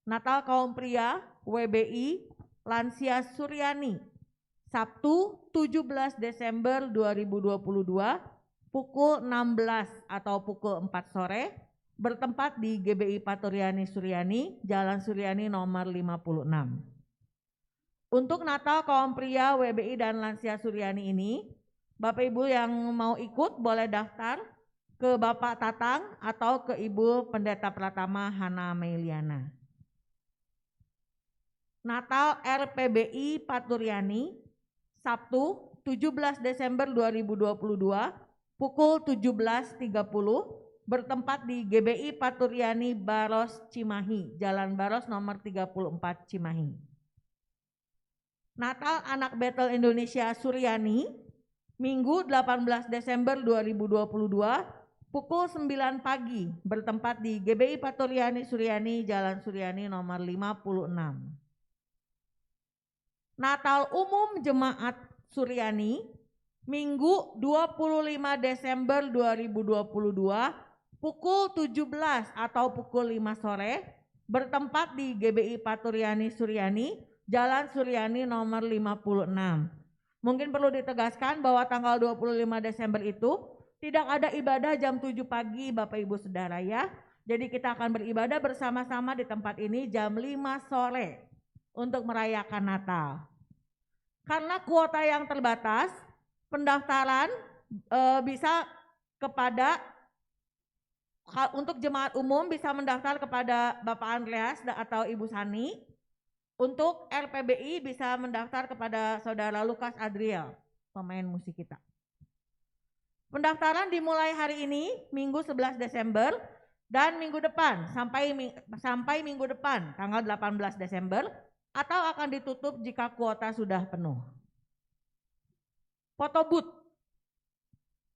Natal Kaum Pria WBI Lansia Suryani, Sabtu 17 Desember 2022, pukul 16 atau pukul 4 sore, bertempat di GBI Paturyani Suryani, Jalan Suryani nomor 56. Untuk Natal Kaum Pria WBI dan Lansia Suryani ini, Bapak Ibu yang mau ikut boleh daftar ke Bapak Tatang atau ke Ibu Pendeta Pratama Hana Meiliana. Natal RPBI Paturyani, Sabtu 17 Desember 2022, pukul 17.30, bertempat di GBI Paturyani Baros Cimahi, Jalan Baros nomor 34 Cimahi. Natal Anak Betel Indonesia Suryani, Minggu 18 Desember 2022, pukul 9 pagi, bertempat di GBI Paturyani Suryani, Jalan Suryani nomor 56. Natal Umum Jemaat Suryani, Minggu 25 Desember 2022, pukul 17 atau pukul 5 sore, bertempat di GBI Paturyani Suryani, Jalan Suryani nomor 56. Mungkin perlu ditegaskan bahwa tanggal 25 Desember itu tidak ada ibadah jam 7 pagi Bapak Ibu Saudara ya. Jadi kita akan beribadah bersama-sama di tempat ini jam 5 sore untuk merayakan Natal. Karena kuota yang terbatas, pendaftaran bisa kepada untuk jemaat umum bisa mendaftar kepada Bapak Andreas atau Ibu Sani. Untuk RPBI bisa mendaftar kepada Saudara Lukas Adriel, pemain musik kita. Pendaftaran dimulai hari ini, Minggu 11 Desember, dan minggu depan sampai minggu depan, tanggal 18 Desember, atau akan ditutup jika kuota sudah penuh. Foto booth.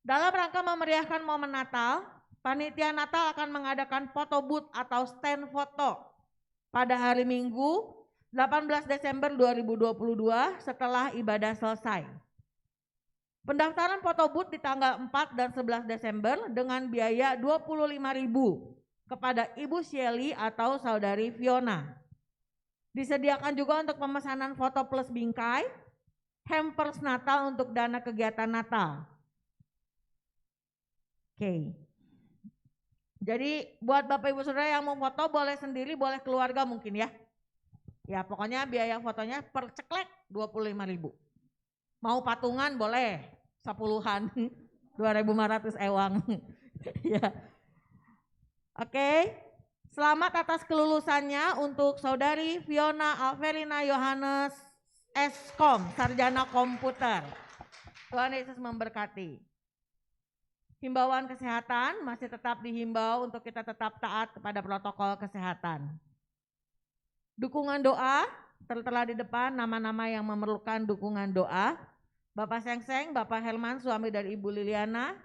Dalam rangka memeriahkan momen Natal, Panitia Natal akan mengadakan foto booth atau stand foto pada hari Minggu 18 Desember 2022 setelah ibadah selesai. Pendaftaran foto booth di tanggal 4 dan 11 Desember dengan biaya Rp25.000 kepada Ibu Shelly atau Saudari Fiona. Disediakan juga untuk pemesanan foto plus bingkai, hampers Natal untuk dana kegiatan Natal. Oke. Jadi buat Bapak Ibu Saudara yang mau foto boleh sendiri, boleh keluarga mungkin ya. Ya pokoknya biaya fotonya per ceklek 25.000. Mau patungan boleh 10-an, 2.500 ewang. Ya. Oke. Selamat atas kelulusannya untuk Saudari Fiona Alverina Yohanes Eskom, Sarjana Komputer. Tuhan Yesus memberkati. Himbauan kesehatan masih tetap dihimbau untuk kita tetap taat kepada protokol kesehatan. Dukungan doa tertera di depan nama-nama yang memerlukan dukungan doa. Bapak Sengseng, Bapak Herman, suami dari Ibu Liliana,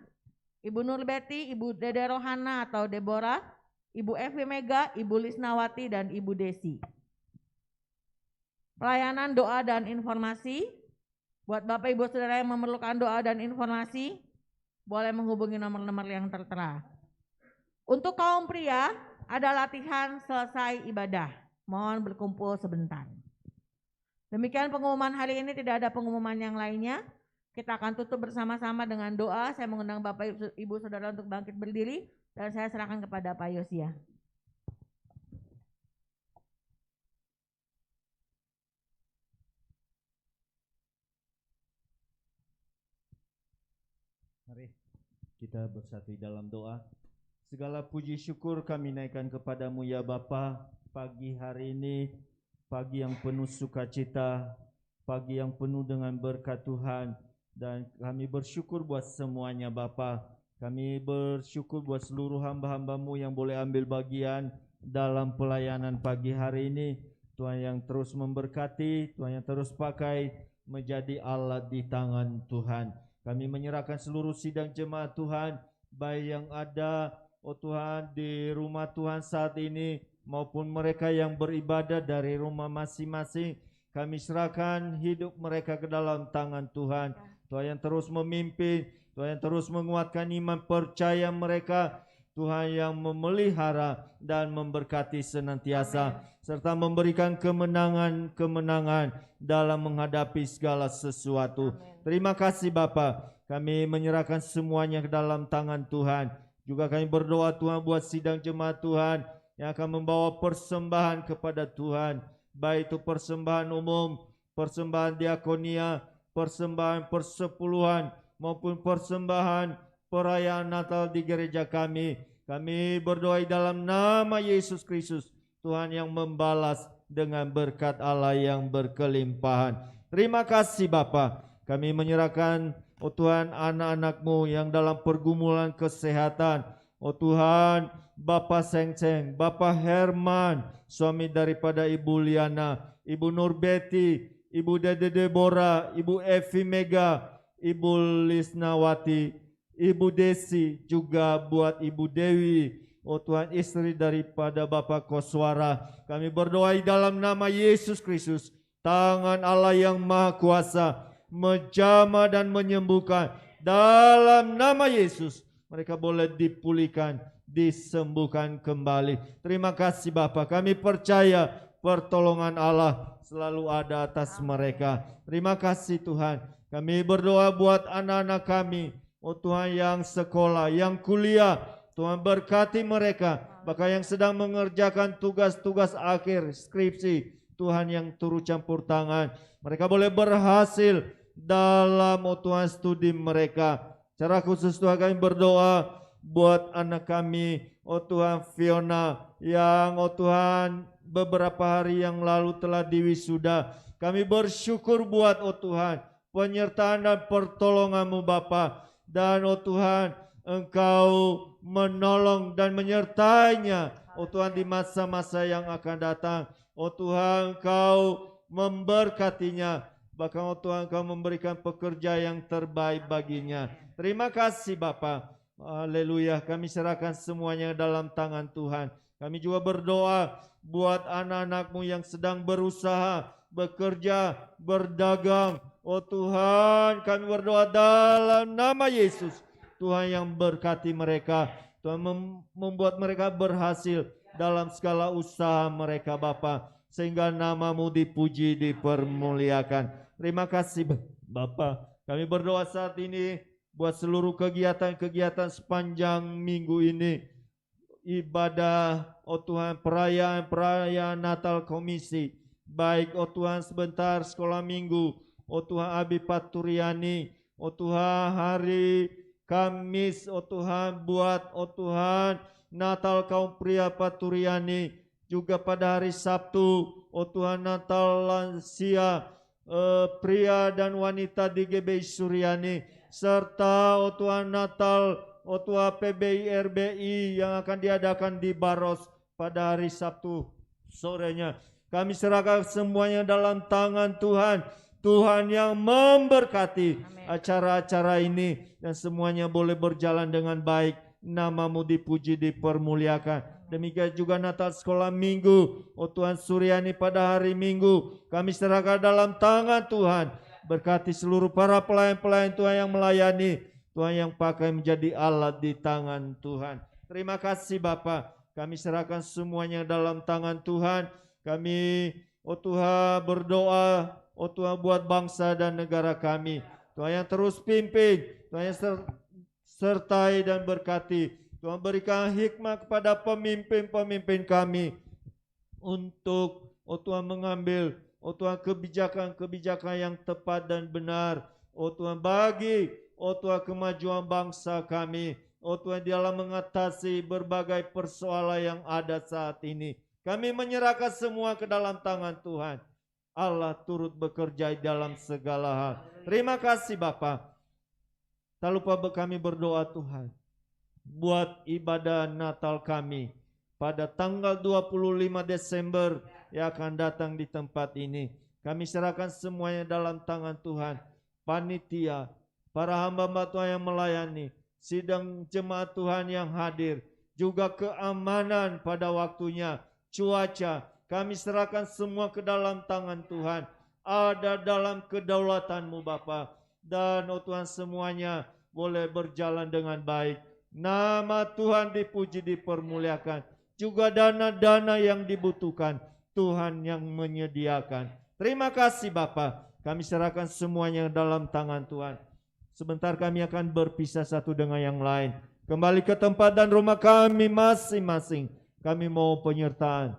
Ibu Nurbeti, Ibu Dede Rohana atau Deborah, Ibu Evi Mega, Ibu Lisnawati, dan Ibu Desi. Pelayanan doa dan informasi, buat Bapak Ibu Saudara yang memerlukan doa dan informasi, boleh menghubungi nomor-nomor yang tertera. Untuk kaum pria, ada latihan selesai ibadah. Mohon berkumpul sebentar. Demikian pengumuman hari ini, tidak ada pengumuman yang lainnya. Kita akan tutup bersama-sama dengan doa. Saya mengundang Bapak Ibu Saudara untuk bangkit berdiri. Dan saya serahkan kepada Pak Yosia. Mari kita bersatu dalam doa. Segala puji syukur kami naikkan kepadamu ya Bapa. Pagi hari ini, pagi yang penuh sukacita, pagi yang penuh dengan berkat Tuhan. Dan kami bersyukur buat semuanya Bapa. Kami bersyukur buat seluruh hamba-hambamu yang boleh ambil bagian dalam pelayanan pagi hari ini. Tuhan yang terus memberkati, Tuhan yang terus pakai menjadi alat di tangan Tuhan. Kami menyerahkan seluruh sidang jemaat Tuhan, baik yang ada, oh Tuhan, di rumah Tuhan saat ini, maupun mereka yang beribadah dari rumah masing-masing. Kami serahkan hidup mereka ke dalam tangan Tuhan. Tuhan yang terus memimpin, Tuhan yang terus menguatkan iman percaya mereka, Tuhan yang memelihara dan memberkati senantiasa. Amen. Serta memberikan kemenangan-kemenangan dalam menghadapi segala sesuatu. Amen. Terima kasih Bapa. Kami menyerahkan semuanya ke dalam tangan Tuhan. Juga kami berdoa Tuhan buat sidang jemaat Tuhan yang akan membawa persembahan kepada Tuhan. Baik itu persembahan umum, persembahan diakonia, persembahan persepuluhan, maupun persembahan perayaan Natal di gereja kami. Kami berdoa dalam nama Yesus Kristus, Tuhan yang membalas dengan berkat Allah yang berkelimpahan. Terima kasih Bapa. Kami menyerahkan, oh Tuhan, anak-anak-Mu yang dalam pergumulan kesehatan. Oh Tuhan, Bapak Sengseng, Bapak Herman, suami daripada Ibu Liana, Ibu Nurbeti, Ibu Dede Deborah, Ibu Evi Mega, Ibu Lisnawati, Ibu Desi, juga buat Ibu Dewi, oh Tuhan, istri daripada Bapak Koswara. Kami berdoa dalam nama Yesus Kristus, tangan Allah yang Maha Kuasa menjamah dan menyembuhkan. Dalam nama Yesus, mereka boleh dipulihkan, disembuhkan kembali. Terima kasih Bapak, kami percaya pertolongan Allah selalu ada atas mereka. Terima kasih Tuhan. Kami berdoa buat anak-anak kami, oh Tuhan, yang sekolah, yang kuliah. Tuhan berkati mereka, bahkan yang sedang mengerjakan tugas-tugas akhir, skripsi. Tuhan yang turut campur tangan. Mereka boleh berhasil dalam, oh Tuhan, studi mereka. Secara khusus Tuhan kami berdoa buat anak kami, oh Tuhan, Fiona, yang oh Tuhan beberapa hari yang lalu telah diwisuda. Kami bersyukur buat, oh Tuhan, penyertaan dan pertolongan-Mu Bapa. Dan oh Tuhan, Engkau menolong dan menyertainya, oh Tuhan, di masa-masa yang akan datang. Oh Tuhan, Engkau memberkatinya. Bahkan oh Tuhan, Engkau memberikan pekerja yang terbaik baginya. Terima kasih Bapa. Haleluya. Kami serahkan semuanya dalam tangan Tuhan. Kami juga berdoa buat anak-anak-Mu yang sedang berusaha, bekerja, berdagang. Oh Tuhan, kami berdoa dalam nama Yesus. Tuhan yang berkati mereka. Tuhan membuat mereka berhasil dalam segala usaha mereka Bapa, sehingga nama-Mu dipuji, dipermuliakan. Terima kasih Bapa. Kami berdoa saat ini buat seluruh kegiatan-kegiatan sepanjang minggu ini. Ibadah, oh Tuhan, perayaan Natal Komisi. Baik, oh Tuhan, sebentar sekolah minggu. Oh Tuhan, Abi Paturiani. Oh Tuhan, hari Kamis, oh Tuhan, buat, oh Tuhan, Natal kaum pria Paturiani. Juga pada hari Sabtu, oh Tuhan, Natal lansia, pria dan wanita di GBI Suryani. Serta, oh Tuhan, Natal Otua PBI RBI yang akan diadakan di Baros pada hari Sabtu sorenya. Kami serahkan semuanya dalam tangan Tuhan. Tuhan yang memberkati acara-acara ini dan semuanya boleh berjalan dengan baik. Nama-Mu dipuji, dipermuliakan. Demikian juga Natal sekolah minggu. Oh Tuhan Suryani pada hari Minggu. Kami serahkan dalam tangan Tuhan. Berkati seluruh para pelayan-pelayan Tuhan yang melayani. Tuhan yang pakai menjadi alat di tangan Tuhan. Terima kasih Bapa. Kami serahkan semuanya dalam tangan Tuhan. Kami, oh Tuhan, berdoa, oh Tuhan, buat bangsa dan negara kami. Tuhan yang terus pimpin, Tuhan yang sertai dan berkati. Tuhan berikan hikmah kepada pemimpin-pemimpin kami untuk, oh Tuhan, mengambil, oh Tuhan, kebijakan-kebijakan yang tepat dan benar. Oh Tuhan, bagi, oh Tuhan, kemajuan bangsa kami. Oh Tuhan, dalam mengatasi berbagai persoalan yang ada saat ini. Kami menyerahkan semua ke dalam tangan Tuhan. Allah turut bekerja dalam segala hal. Terima kasih Bapa. Tak lupa kami berdoa Tuhan. Buat ibadah Natal kami pada tanggal 25 Desember yang akan datang di tempat ini. Kami serahkan semuanya dalam tangan Tuhan. Panitia, para hamba-hamba Tuhan yang melayani, sidang jemaat Tuhan yang hadir, juga keamanan pada waktunya, cuaca, kami serahkan semua ke dalam tangan Tuhan. Ada dalam kedaulatan-Mu Bapa. Dan oh Tuhan, semuanya boleh berjalan dengan baik. Nama Tuhan dipuji, dipermuliakan. Juga dana-dana yang dibutuhkan, Tuhan yang menyediakan. Terima kasih Bapa. Kami serahkan semuanya dalam tangan Tuhan. Sebentar kami akan berpisah satu dengan yang lain. Kembali ke tempat dan rumah kami masing-masing. Kami mau penyertaan,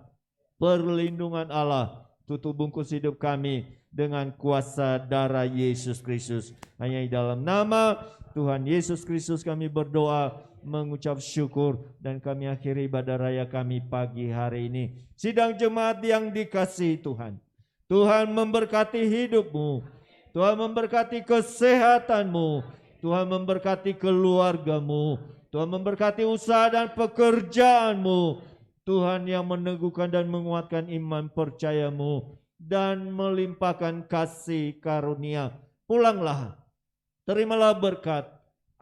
perlindungan Allah. Tutup bungkus hidup kami dengan kuasa darah Yesus Kristus. Hanya di dalam nama Tuhan Yesus Kristus kami berdoa, mengucap syukur, dan kami akhiri ibadah raya kami pagi hari ini. Sidang jemaat yang dikasihi Tuhan. Tuhan memberkati hidupmu. Tuhan memberkati kesehatanmu. Tuhan memberkati keluargamu. Tuhan memberkati usaha dan pekerjaanmu. Tuhan yang meneguhkan dan menguatkan iman percayamu dan melimpahkan kasih karunia. Pulanglah, terimalah berkat,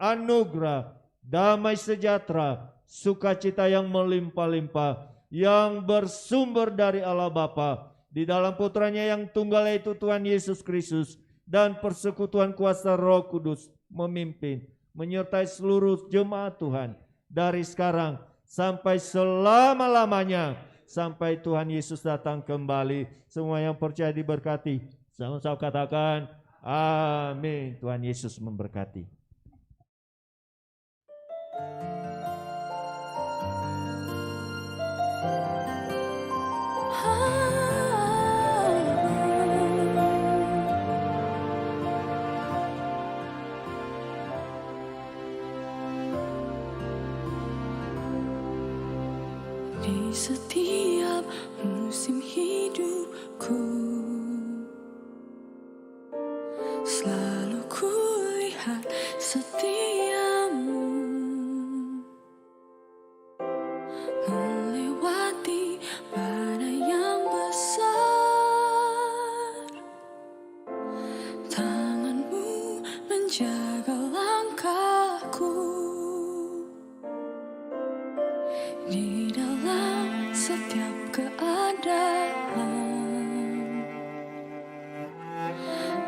anugerah, damai sejahtera, sukacita yang melimpah-limpah, yang bersumber dari Allah Bapa, di dalam putranya yang tunggal yaitu Tuhan Yesus Kristus, dan persekutuan kuasa Roh Kudus memimpin, menyertai seluruh jemaat Tuhan dari sekarang sampai selama-lamanya, sampai Tuhan Yesus datang kembali. Semua yang percaya diberkati. Sama-sama katakan amin. Tuhan Yesus memberkati. Di setiap musim hidupku, selalu kulihat setiamu melewati badai yang besar. Tanganmu menjaga langkahku di dalam setiap keadaan.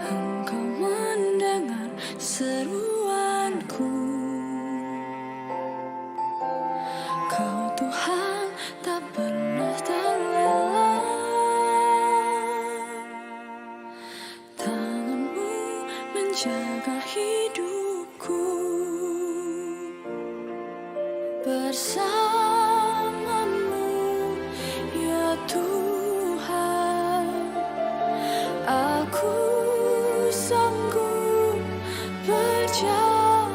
Engkau mendengar seruanku menjaga hidupku. Bersamamu ya Tuhan, aku sanggup berjalan.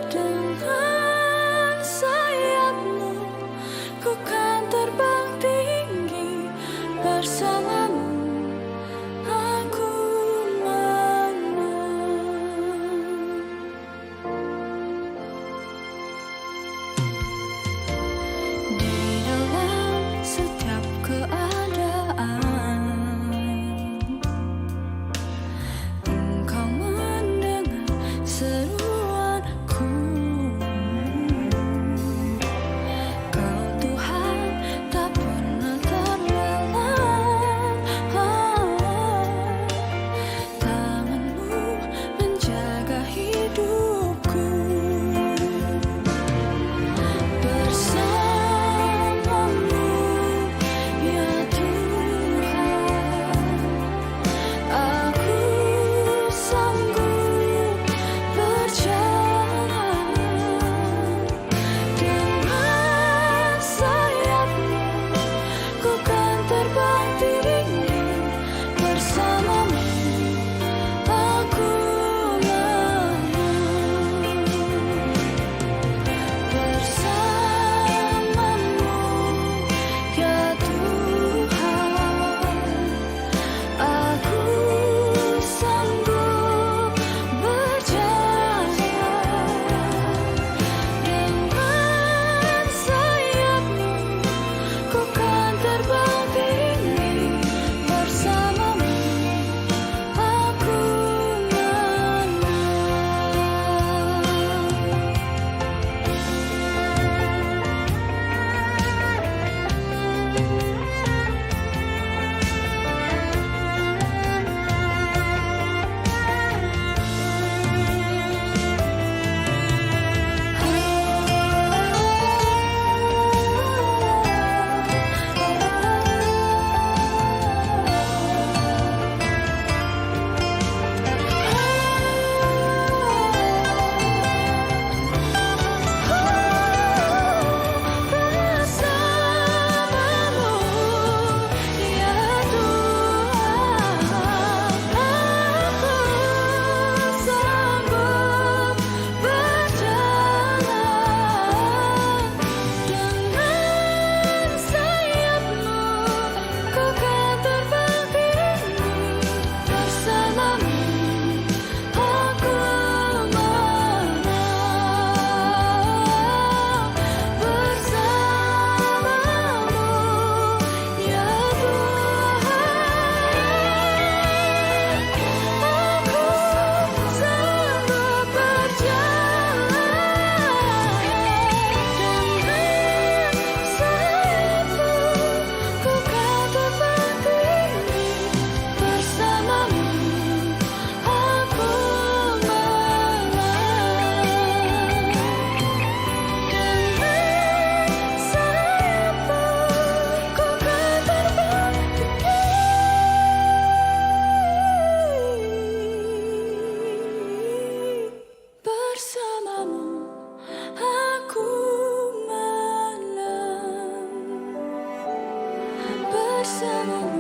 Dengan sayap-Mu ku kan terbang tinggi, bersamamu aku menang. Di dalam setiap keadaan, Engkau mendengar seruanku. Kau Tuhan tak pernah terlelap. Tangan-Mu menjaga hidupku. Bersamamu ya Tuhan, aku sanggup berjalan. Dengan sayap-Mu ku kan terbang tinggi, bersamamu aku menang. Bersamamu ya Tuhan, aku sanggup berjalan. Dengan sayap-Mu ku kan terbang tinggi, bersamamu aku menang. Bersamamu ya Tuhan, aku sanggup berjalan. Dengan sayap-Mu ku kan terbang tinggi, bersamamu aku menang. Bersamamu ya Tuhan, aku sanggup berjalan. Dengan sayap-Mu ku kan terbang tinggi, bersamamu aku menang. Dengan sayap-Mu ku kan terbang tinggi, bersamamu aku menang. Bersamamu